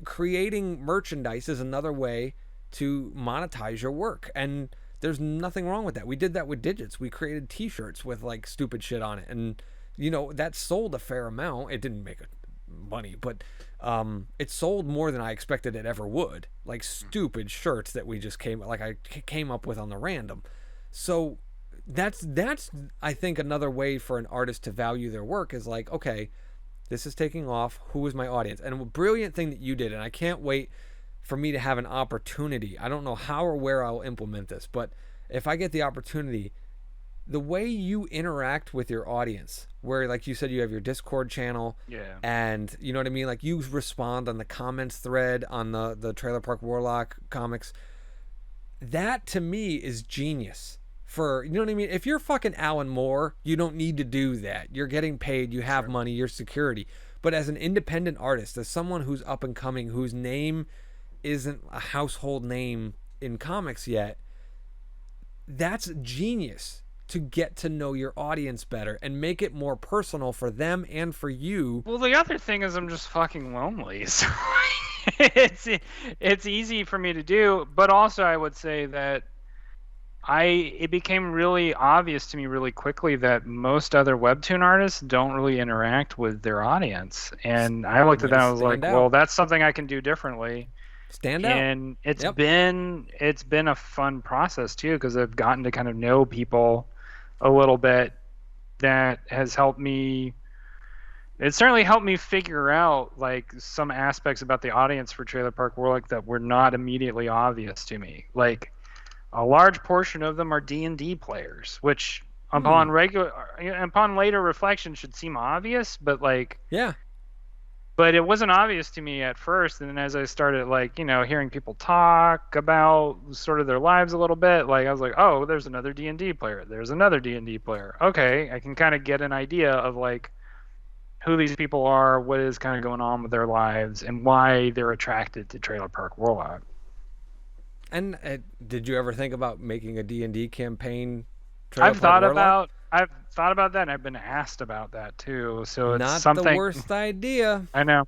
creating merchandise is another way to monetize your work, and there's nothing wrong with that. We did that with Digits. We created T-shirts with like stupid shit on it, and that sold a fair amount. It didn't make money, but it sold more than I expected it ever would. Like stupid shirts that we just came up with on the random. So that's I think another way for an artist to value their work is like, okay, this is taking off. Who is my audience? And a brilliant thing that you did, and I can't wait for me to have an opportunity. I don't know how or where I'll implement this, but if I get the opportunity, the way you interact with your audience, where like you said, you have your Discord channel, Yeah. and you know what I mean, like you respond on the comments thread on the Trailer Park Warlock comics. That to me is genius. For you know what I mean? If you're fucking Alan Moore, you don't need to do that. You're getting paid, you have money, you're security. But as an independent artist, as someone who's up and coming, whose name isn't a household name in comics yet, that's genius to get to know your audience better and make it more personal for them and for you. Well, the other thing is I'm just fucking lonely. So it's easy for me to do, but also I would say that it became really obvious to me really quickly that most other webtoon artists don't really interact with their audience. And I looked at Way to that and I was like, stand out. well, that's something I can do differently. Stand out. And it's Yep. been a fun process too, because I've gotten to kind of know people a little bit. That has helped me. It certainly helped me figure out like some aspects about the audience for Trailer Park Warlock that were not immediately obvious to me. Like a large portion of them are D&D players, which upon later reflection should seem obvious, but Yeah. but it wasn't obvious to me at first. And then as I started hearing people talk about sort of their lives a little bit, like I was like, oh, there's another D&D player. There's another D&D player. Okay, I can kind of get an idea of like who these people are, what is kind of going on with their lives, and why they're attracted to Trailer Park Warlock. And did you ever think about making a D&D campaign? I've thought about that, and I've been asked about that too. So it's Not something. the worst idea. I know.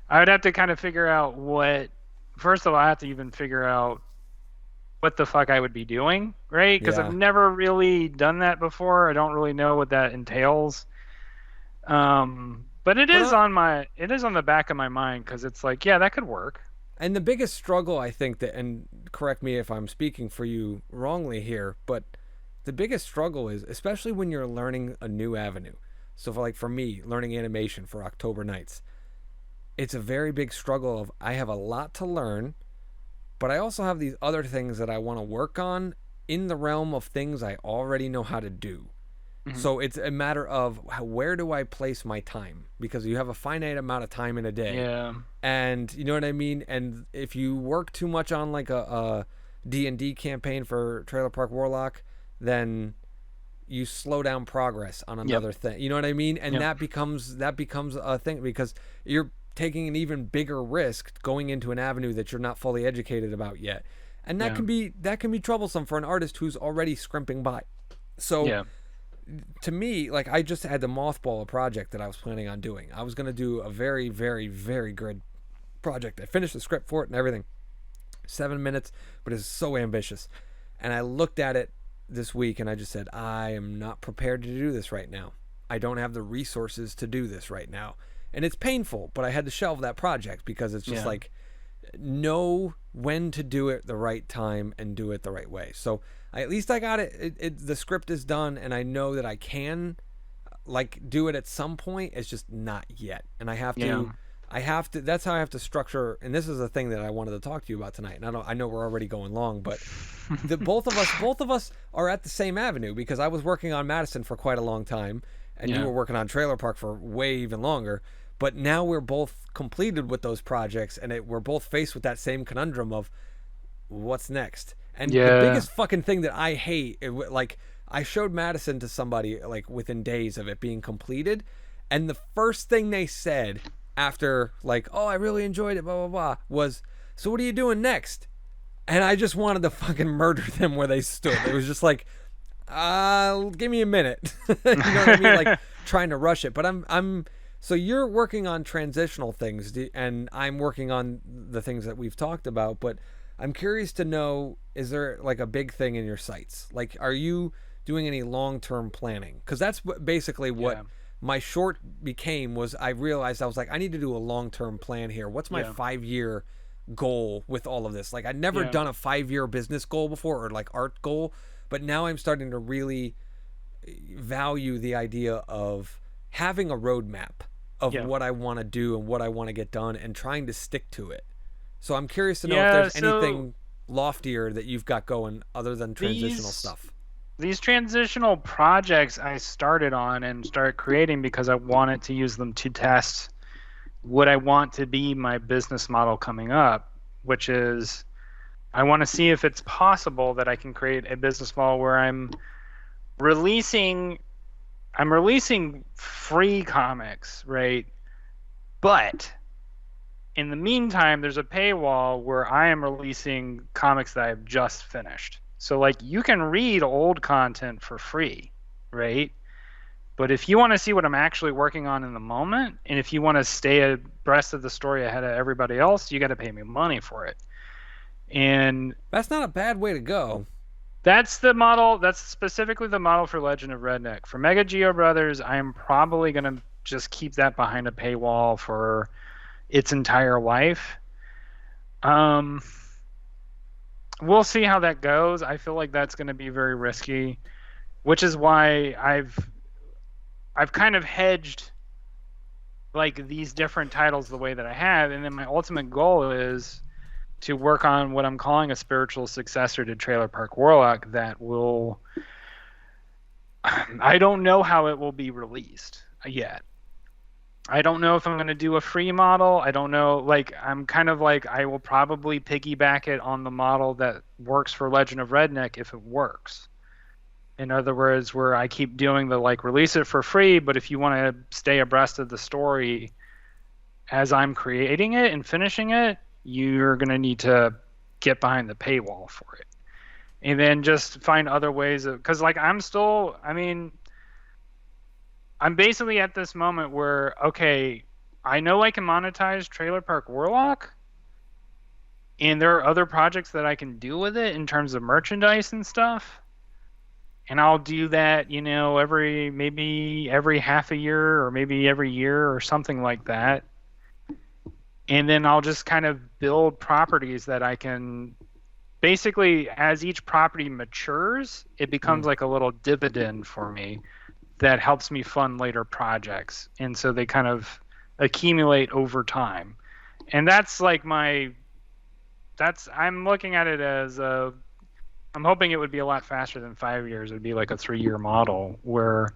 I would have to kind of figure out what. First of all, I have to even figure out what the fuck I would be doing, right? Because Yeah. I've never really done that before. I don't really know what that entails. But it is on the back of my mind, because it's like, yeah, that could work. And the biggest struggle, I think, that, and correct me if I'm speaking for you wrongly here, but the biggest struggle is, especially when you're learning a new avenue. So for me, learning animation for October Nights, it's a very big struggle of I have a lot to learn, but I also have these other things that I want to work on in the realm of things I already know how to do. Mm-hmm. So it's a matter of where do I place my time? Because you have a finite amount of time in a day. Yeah. And you know what I mean? And if you work too much on like a D&D campaign for Trailer Park Warlock, then you slow down progress on Yep. another thing. You know what I mean? And Yep. that becomes a thing because you're taking an even bigger risk going into an avenue that you're not fully educated about yet. And Yeah. that can be troublesome for an artist who's already scrimping by. So Yeah. to me, like I just had to mothball a project that I was planning on doing. I was going to do a very, very, very good project. I finished the script for it and everything. 7 minutes, but it's so ambitious. And I looked at it this week and I just said, I am not prepared to do this right now. I don't have the resources to do this right now. And it's painful, but I had to shelve that project because it's just like, know when to do it the right time and do it the right way. So at least I got it. The script is done and I know that I can like do it at some point. It's just not yet. And I have to, that's how I have to structure. And this is the thing that I wanted to talk to you about tonight. And I know we're already going long, but both of us are at the same avenue because I was working on Madison for quite a long time and you were working on Trailer Park for way even longer. But now we're both completed with those projects and we're both faced with that same conundrum of what's next. And the biggest fucking thing that I hate, like I showed Madison to somebody like within days of it being completed. And the first thing they said after like, oh, I really enjoyed it, blah, blah, blah, was, so what are you doing next? And I just wanted to fucking murder them where they stood. It was just like, give me a minute. You know what I mean? Like trying to rush it. But so you're working on transitional things and I'm working on the things that we've talked about, but I'm curious to know, is there like a big thing in your sights? Like, are you doing any long-term planning? Because that's basically what my short became was I realized I was like, I need to do a long-term plan here. What's my 5-year goal with all of this? Like I'd never done a 5-year business goal before or like art goal, but now I'm starting to really value the idea of having a roadmap of what I want to do and what I want to get done and trying to stick to it. So I'm curious to know if there's anything loftier that you've got going other than transitional stuff. These transitional projects I started on and started creating because I wanted to use them to test what I want to be my business model coming up, which is I want to see if it's possible that I can create a business model where I'm releasing free comics, right? But in the meantime, there's a paywall where I am releasing comics that I've just finished. So like you can read old content for free, right? But if you want to see what I'm actually working on in the moment, and if you want to stay abreast of the story ahead of everybody else, you got to pay me money for it. And that's not a bad way to go. That's the model. That's specifically the model for Legend of Redneck. For Mega Geo Brothers, I am probably going to just keep that behind a paywall for its entire life. We'll see how that goes. I feel like that's going to be very risky, which is why I've kind of hedged like these different titles the way that I have, and then my ultimate goal is to work on what I'm calling a spiritual successor to Trailer Park Warlock that will, I don't know how it will be released yet. I don't know if I'm going to do a free model. I don't know. Like, I'm kind of like, I will probably piggyback it on the model that works for Legend of Redneck if it works. In other words, where I keep doing the, like, release it for free, but if you want to stay abreast of the story as I'm creating it and finishing it, you're going to need to get behind the paywall for it. And then just find other ways of, because, like, I'm basically at this moment where, okay, I know I can monetize Trailer Park Warlock, and there are other projects that I can do with it in terms of merchandise and stuff. And I'll do that, you know, maybe every half a year or maybe every year or something like that. And then I'll just kind of build properties that I can basically, as each property matures, it becomes like a little dividend for me that helps me fund later projects. And so they kind of accumulate over time. And that's like I'm looking at it as I'm hoping it would be a lot faster than 5 years. It would be like a 3-year model where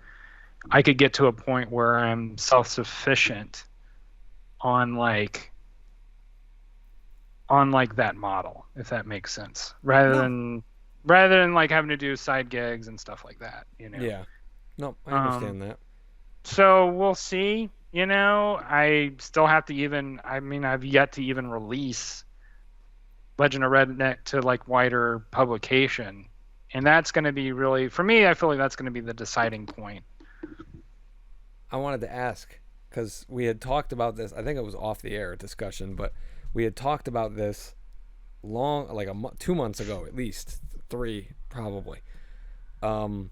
I could get to a point where I'm self-sufficient on that model, if that makes sense, rather than rather than like having to do side gigs and stuff like that, Yeah. No, I Um, understand that. so we'll see. I still have to even. I mean, I've yet to even release Legend of Redneck to like wider publication, and that's going to be really for me. I feel like that's going to be the deciding point. I wanted to ask because we had talked about this. I think it was off the air discussion, but we had talked about this long, like 2 months ago, at least 3 probably. Um,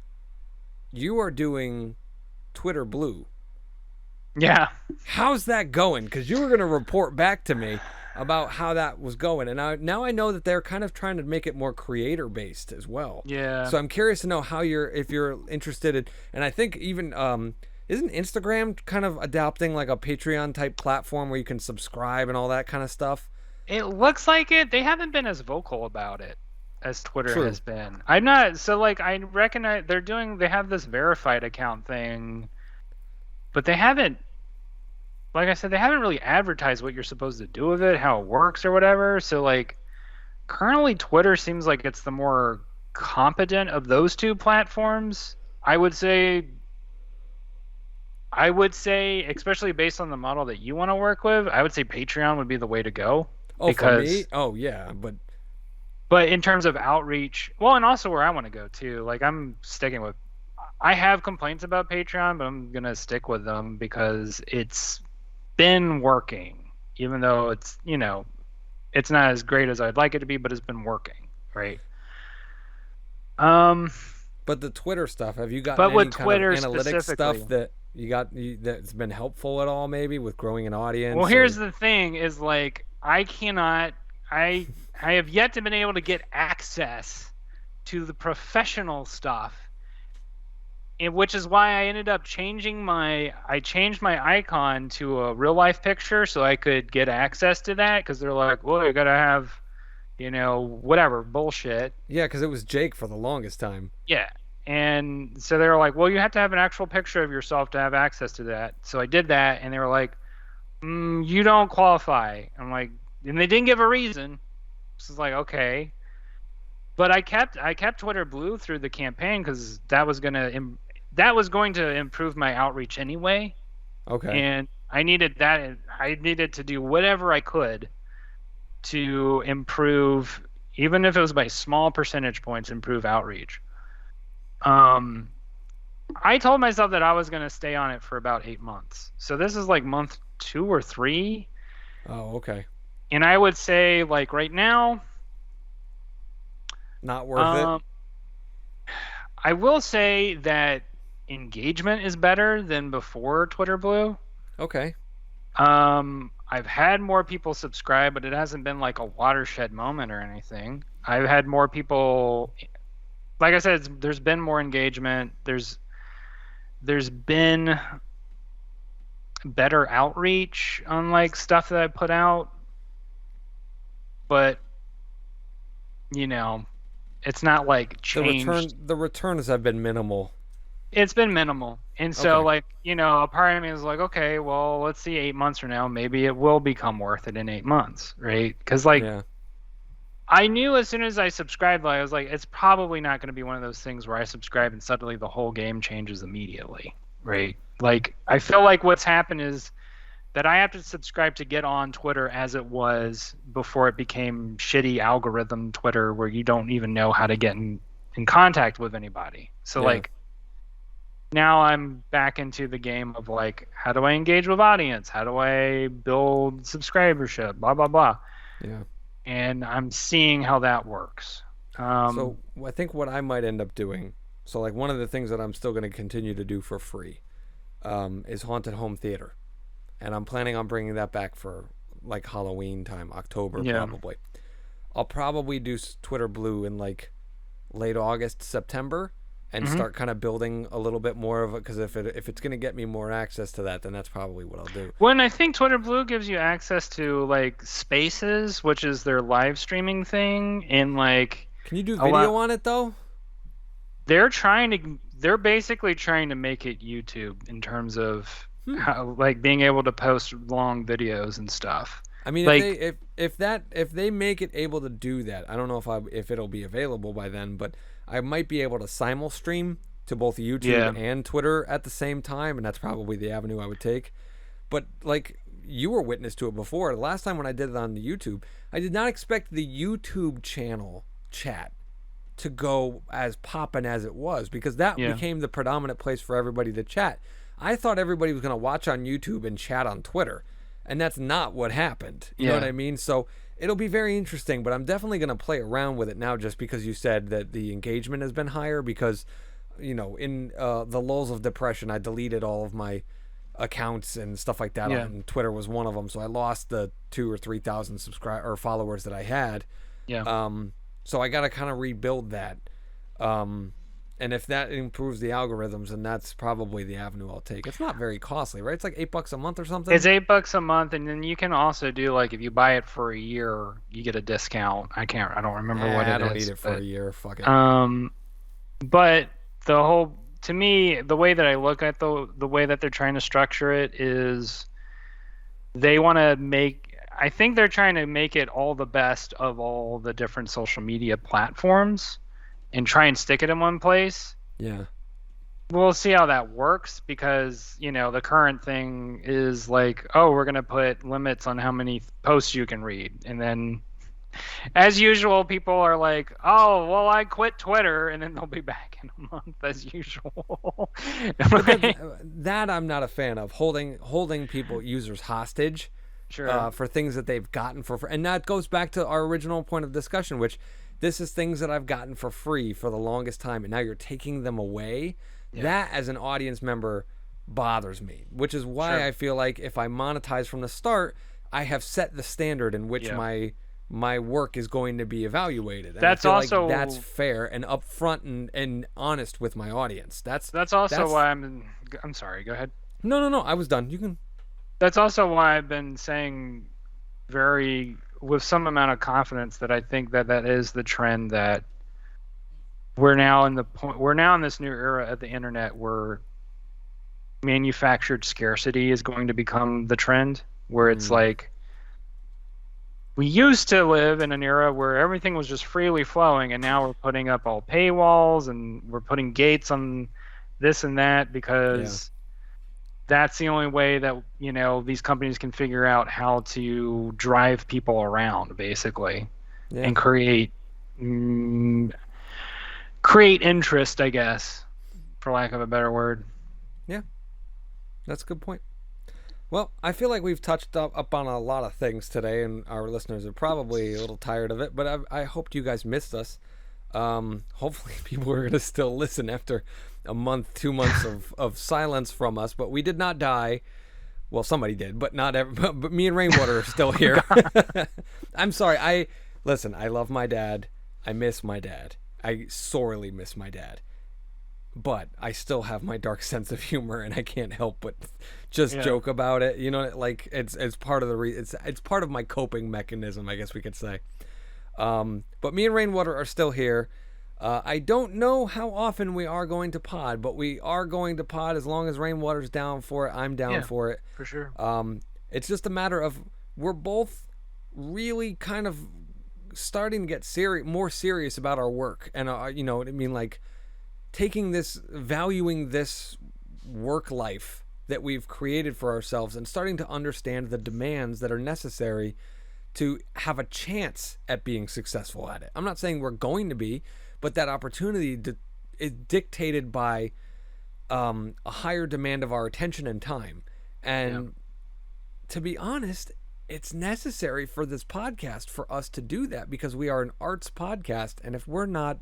you are doing Twitter Blue. Yeah. How's that going? Because you were going to report back to me about how that was going, and now I know that they're kind of trying to make it more creator based as well. Yeah. So I'm curious to know how if you're interested in, and I think even isn't Instagram kind of adopting like a Patreon type platform where you can subscribe and all that kind of stuff? It looks like it. They haven't been as vocal about it as Twitter True. has been. I'm not so like I recognize they have this verified account thing, but they haven't like I said, they haven't really advertised what you're supposed to do with it, how it works or whatever. So like currently Twitter seems like it's the more competent of those two platforms. I would say, especially based on the model that you want to work with, I would say Patreon would be the way to go. Oh, for me? Because Oh, yeah, but in terms of outreach, well, and also where I want to go too, like I'm sticking with I have complaints about Patreon, but I'm gonna stick with them because it's been working, even though it's not as great as I'd like it to be, but it's been working, right? Um, but the Twitter stuff, have you gotten but any with kind of Twitter analytics specifically, stuff that that's been helpful at all, maybe with growing an well, audience? here's Or the thing: is like I cannot, I have yet to been able to get access to the professional stuff, and which is why I ended up I changed my icon to a real life picture so I could get access to that because they're like, well, you gotta have, whatever bullshit. yeah, because it was Jake for the longest time. Yeah. And so they were like, well, you have to have an actual picture of yourself to have access to that. So I did that, and they were like, you don't qualify. I'm like, and they didn't give a reason. So it's like, okay. But I kept Twitter Blue through the campaign because that was going to improve my outreach anyway. Okay. And I needed that. I needed to do whatever I could to improve, even if it was by small percentage points, improve outreach. I told myself that I was going to stay on it for about 8 months. So this is like month 2 or 3. Oh, okay. And I would say like right now, Not worth it. I will say that engagement is better than before Twitter Blue. Okay. I've had more people subscribe, but it hasn't been like a watershed moment or anything. I've had more people, like I said, there's been more engagement. There's been better outreach on like stuff that I put out, but it's not like changed. The returns have been minimal. It's been minimal, and so Okay. like a part of me is like, okay, well, let's see, 8 months from now, maybe it will become worth it in 8 months, right? Because like Yeah. I knew as soon as I subscribed, I was like, it's probably not going to be one of those things where I subscribe and suddenly the whole game changes immediately, right? Like I feel like what's happened is that I have to subscribe to get on Twitter as it was before it became shitty algorithm Twitter where you don't even know how to get in contact with anybody. So Yeah. like now I'm back into the game of like, how do I engage with audience? How do I build subscribership? Blah, blah, blah. Yeah. And I'm seeing how that works. So I think what I might end up doing, so like one of the things that I'm still going to continue to do for free, is haunted home theater, and I'm planning on bringing that back for like Halloween time, October probably. I'll probably do Twitter Blue in like late August, September, and start kind of building a little bit more of it, because if it's going to get me more access to that, then that's probably what I'll do. When I think Twitter Blue gives you access to like Spaces, which is their live streaming thing, and like Can you do video on it though? they're basically trying to make it YouTube in terms of how, like being able to post long videos and stuff. I mean, Like, if they make it able to do that, I don't know if it'll be available by then, but I might be able to simul stream to both YouTube yeah, and Twitter at the same time, and that's probably the avenue I would take. But like you were witness to it before, the last time when I did it on the YouTube, I did not expect the YouTube channel chat to go as poppin' as it was, because that yeah, became the predominant place for everybody to chat. I thought everybody was going to watch on YouTube and chat on Twitter, and that's not what happened. You know what I mean? So it'll be very interesting, but I'm definitely going to play around with it now, just because you said that the engagement has been higher, because in the lulls of depression, I deleted all of my accounts and stuff like that, and Twitter was one of them, so I lost the 2,000 or 3,000 subscribers or followers that I had. So I got to kind of rebuild that. And if that improves the algorithms, then that's probably the avenue I'll take. It's not very costly, right? It's like $8 a month or something. it's $8 a month, and then you can also do, like, if you buy it for a year, you get a discount. I don't remember what it is. I don't need it for a year. Fuck it. But to me, the way that I look at the way that they're trying to structure it is, I think they're trying to make it all the best of all the different social media platforms and try and stick it in one place. Yeah. We'll see how that works, because, the current thing is like, oh, we're going to put limits on how many posts you can read. And then, as usual, people are like, oh, well, I quit Twitter, and then they'll be back in a month as usual. That I'm not a fan of, holding users hostage. Sure. For things that they've gotten for free. And that goes back to our original point of discussion, which this is things that I've gotten for free for the longest time, and now you're taking them away. That, as an audience member, bothers me, which is why I feel like if I monetize from the start, I have set the standard in which my work is going to be evaluated. And that's I feel like that's fair and upfront and honest with my audience. That's why I'm sorry, go ahead. No, I was done. You can. That's also why I've been saying with some amount of confidence that I think that is the trend, that we're now in this new era of the internet where manufactured scarcity is going to become the trend, where it's like, we used to live in an era where everything was just freely flowing, and now we're putting up all paywalls and we're putting gates on this and that, because that's the only way that these companies can figure out how to drive people around, basically, and create interest, I guess, for lack of a better word. Yeah, that's a good point. Well, I feel like we've touched up on a lot of things today, and our listeners are probably a little tired of it, but I hoped you guys missed us. Hopefully people are going to still listen after a month, 2 months of silence from us, but we did not die. Well, somebody did, but not but me and Rainwater are still here. I'm sorry. I love my dad. I miss my dad. I sorely miss my dad. But I still have my dark sense of humor, and I can't help but just joke about it. Like it's part of it's part of my coping mechanism, I guess we could say. But me and Rainwater are still here. I don't know how often we are going to pod, but we are going to pod as long as Rainwater's down for it. I'm down for it. For sure. It's just a matter of we're both really kind of starting to get more serious about our work, and what I mean, like valuing this work life that we've created for ourselves, and starting to understand the demands that are necessary to have a chance at being successful at it. I'm not saying we're going to be, but that opportunity is dictated by a higher demand of our attention and time. And to be honest, it's necessary for this podcast for us to do that, because we are an arts podcast, and if we're not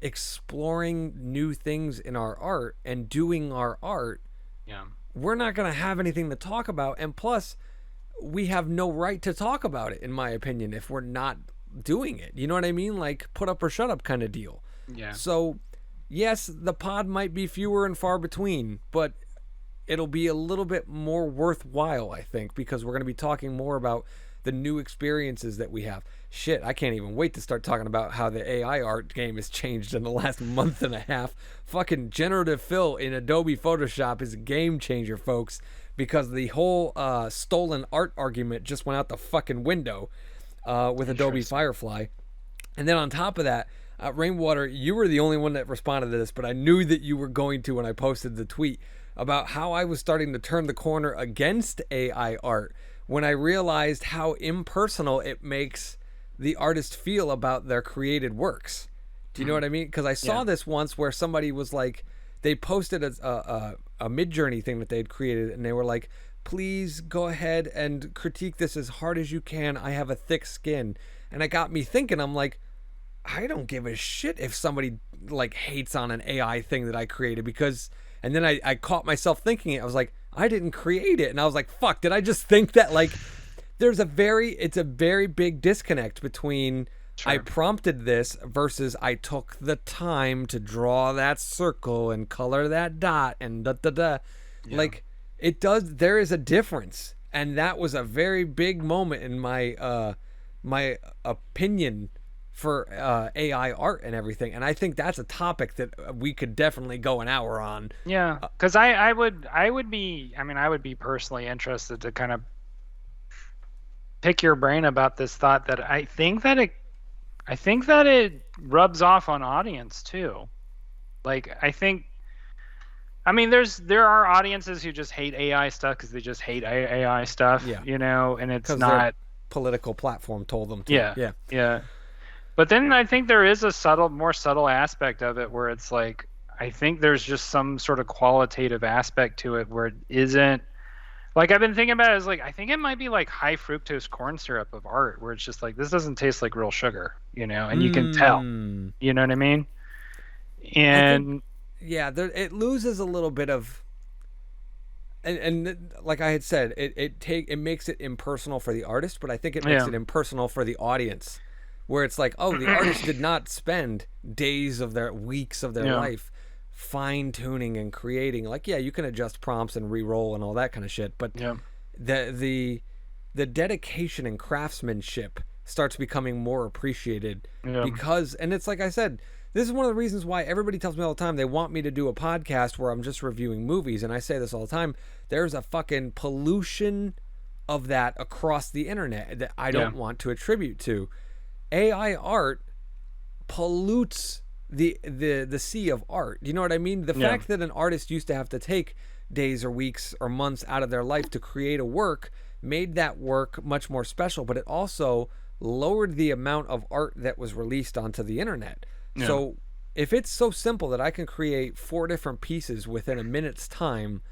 exploring new things in our art and doing our art, we're not going to have anything to talk about. And plus, we have no right to talk about it, in my opinion, if we're not doing it. You know what I mean? Like, put up or shut up kind of deal. So yes, the pod might be fewer and far between, but it'll be a little bit more worthwhile, I think, because we're going to be talking more about the new experiences that we have. Shit, I can't even wait to start talking about how the AI art game has changed in the last month and a half. Fucking generative fill in Adobe Photoshop is a game changer, folks, because the whole stolen art argument just went out the fucking window with Adobe Firefly. And then on top of that, Rainwater, you were the only one that responded to this, but I knew that you were going to when I posted the tweet about how I was starting to turn the corner against AI art when I realized how impersonal it makes the artist feel about their created works. Do you know what I mean? Because I saw this once where somebody was like, they posted a Midjourney thing that they'd created, and they were like, please go ahead and critique this as hard as you can. I have a thick skin. And it got me thinking, I'm like, I don't give a shit if somebody like hates on an AI thing that I created, because, and then I caught myself thinking it. I was like, I didn't create it. And I was like, fuck, did I just think that? Like, it's a very big disconnect between I prompted this versus I took the time to draw that circle and color that dot and da. Like, there is a difference. And that was a very big moment in my my opinion for AI art and everything. And I think that's a topic that we could definitely go an hour on. Yeah, because I would be personally interested to kind of pick your brain about this thought that I think that it rubs off on audience too. Like, there are audiences who just hate AI stuff because they just hate AI stuff, you know, and it's not political platform told them to. Yeah. But then I think there is a more subtle aspect of it where it's like, I think there's just some sort of qualitative aspect to it where it isn't, like, I've been thinking about it as like, I think it might be like high fructose corn syrup of art, where it's just like, this doesn't taste like real sugar, you know, and you can tell, you know what I mean? And it loses a little bit of, and like I had said, it makes it impersonal for the artist, but I think it makes it impersonal for the audience, where it's like, oh, the artist did not spend weeks of their life fine-tuning and creating. Like, you can adjust prompts and re-roll and all that kind of shit, but the dedication and craftsmanship starts becoming more appreciated because, and it's like I said, this is one of the reasons why everybody tells me all the time they want me to do a podcast where I'm just reviewing movies, and I say this all the time, there's a fucking pollution of that across the internet that I don't want to attribute to. AI art pollutes the sea of art. You know what I mean? The fact that an artist used to have to take days or weeks or months out of their life to create a work made that work much more special, but it also lowered the amount of art that was released onto the internet. So if it's so simple that I can create 4 different pieces within a minute's time,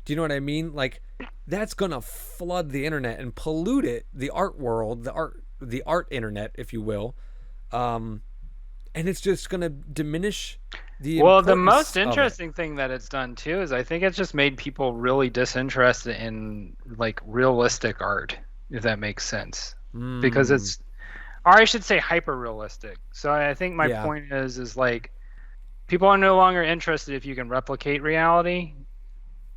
do you know what I mean? Like, that's gonna flood the internet and pollute it, the art world, the art internet, if you will, and it's just gonna diminish the. Well, the most interesting thing that it's done too is I think it's just made people really disinterested in like realistic art, if that makes sense, because it's, or I should say hyper realistic. So I think my point is like, people are no longer interested if you can replicate reality,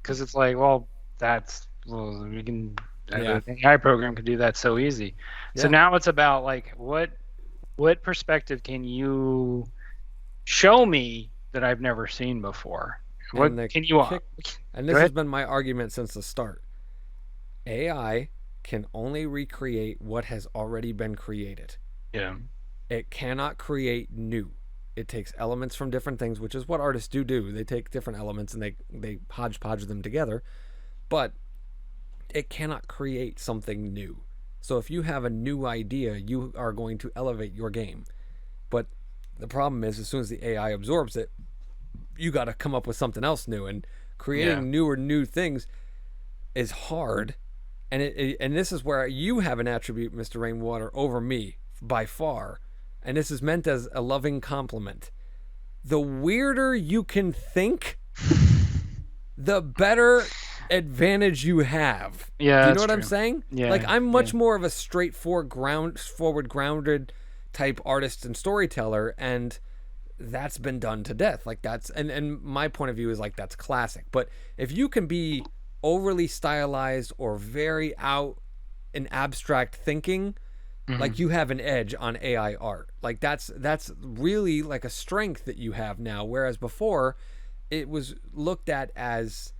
because it's like, well, we can. An AI program could do that so easy. So now it's about like, what perspective can you show me that I've never seen before? What can you? And this has been my argument since the start. AI can only recreate what has already been created. Yeah. It cannot create new. It takes elements from different things, which is what artists do. They take different elements and they hodgepodge them together, but it cannot create something new. So if you have a new idea, you are going to elevate your game. But the problem is, as soon as the AI absorbs it, you got to come up with something else new. And creating new things is hard. And and this is where you have an attribute, Mr. Rainwater, over me by far. And this is meant as a loving compliment. The weirder you can think, the better advantage you have. Yeah, do you know what I'm saying? Yeah, like, I'm much more of a straightforward, grounded type artist and storyteller, and that's been done to death. Like, that's and my point of view is like, that's classic. But if you can be overly stylized or very in abstract thinking, like you have an edge on AI art. Like that's really like a strength that you have now, whereas before it was looked at as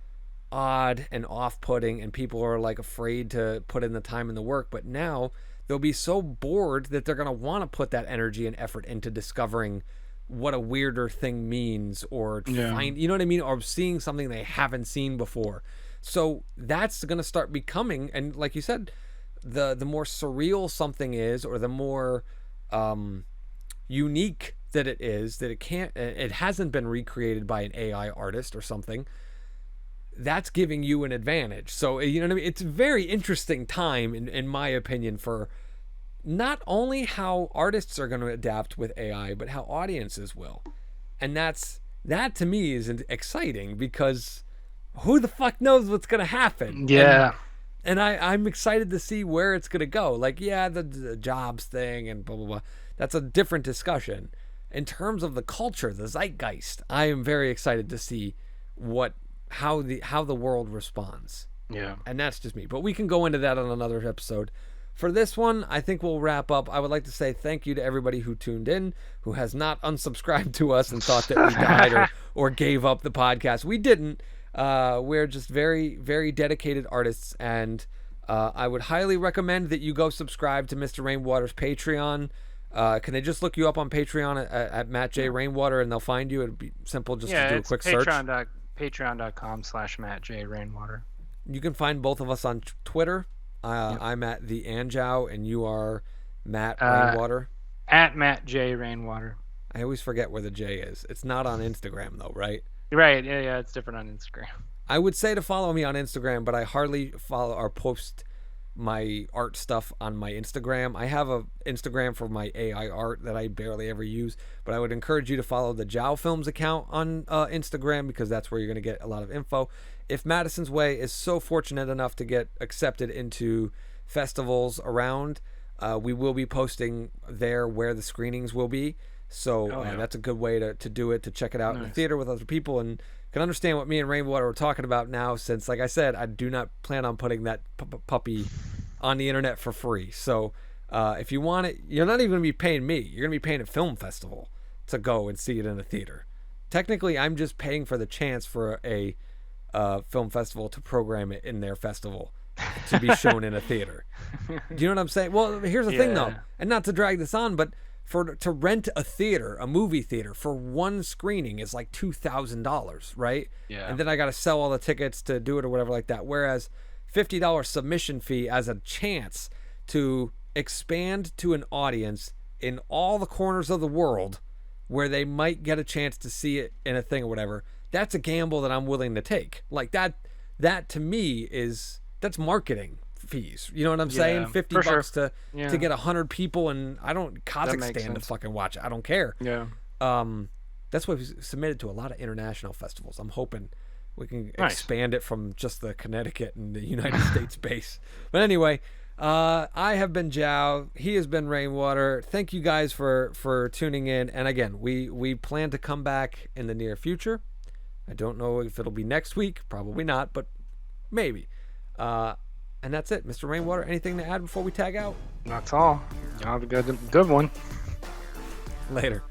odd and off-putting, and people are like afraid to put in the time and the work. But now they'll be so bored that they're going to want to put that energy and effort into discovering what a weirder thing means, or find, you know what I mean, or seeing something they haven't seen before. So that's going to start becoming, and like you said, the more surreal something is, or the more unique that it is, that it hasn't been recreated by an AI artist or something, that's giving you an advantage. So, you know what I mean? It's a very interesting time, in my opinion, for not only how artists are going to adapt with AI, but how audiences will. And that to me is exciting, because who the fuck knows what's going to happen? Yeah. And I'm excited to see where it's going to go. Like, yeah, the jobs thing and blah, blah, blah. That's a different discussion. In terms of the culture, the zeitgeist, I am very excited to see how the world responds. Yeah. And that's just me. But we can go into that on another episode. For this one, I think we'll wrap up. I would like to say thank you to everybody who tuned in, who has not unsubscribed to us and thought that we died or gave up the podcast. We didn't. We're just very, very dedicated artists, and I would highly recommend that you go subscribe to Mr. Rainwater's Patreon. Can they just look you up on Patreon at Matt J. Rainwater, and they'll find you? It'd be simple just to do a quick search. Patreon.com/Matt J. Rainwater. You can find both of us on Twitter. I'm at the Anjow, and you are Matt Rainwater. At Matt J. Rainwater. I always forget where the J is. It's not on Instagram though, right? Right. Yeah. It's different on Instagram. I would say to follow me on Instagram, but I hardly follow or post my art stuff on my Instagram. I have a Instagram for my AI art that I barely ever use, but I would encourage you to follow the Jow Films account on Instagram, because that's where you're going to get a lot of info. If Madison's Way is so fortunate enough to get accepted into festivals around, we will be posting there where the screenings will be. So that's a good way to do it, to check it out in the theater with other people, and can understand what me and Rainwater are talking about now, since, like I said, I do not plan on putting that puppy on the internet for free. So if you want it, you're not even going to be paying me. You're going to be paying a film festival to go and see it in a theater. Technically, I'm just paying for the chance for a film festival to program it in their festival to be shown in a theater. Do you know what I'm saying? Well, here's the thing, though, and not to drag this on, but to rent a theater, a movie theater, for one screening is like $2,000, right? Yeah. And then I got to sell all the tickets to do it or whatever like that. Whereas $50 submission fee as a chance to expand to an audience in all the corners of the world where they might get a chance to see it in a thing or whatever. That's a gamble that I'm willing to take. Like that to me that's marketing fees. You know what I'm saying? $50 to get 100 people, and I don't Kazakhstan to fucking watch it. I don't care. Yeah. That's why we submitted to a lot of international festivals. I'm hoping we can expand it from just the Connecticut and the United States base. But anyway, I have been Jow. He has been Rainwater. Thank you guys for tuning in. And again, we plan to come back in the near future. I don't know if it'll be next week. Probably not, but maybe. And that's it. Mr. Rainwater, anything to add before we tag out? That's all. Y'all have a good one. Later.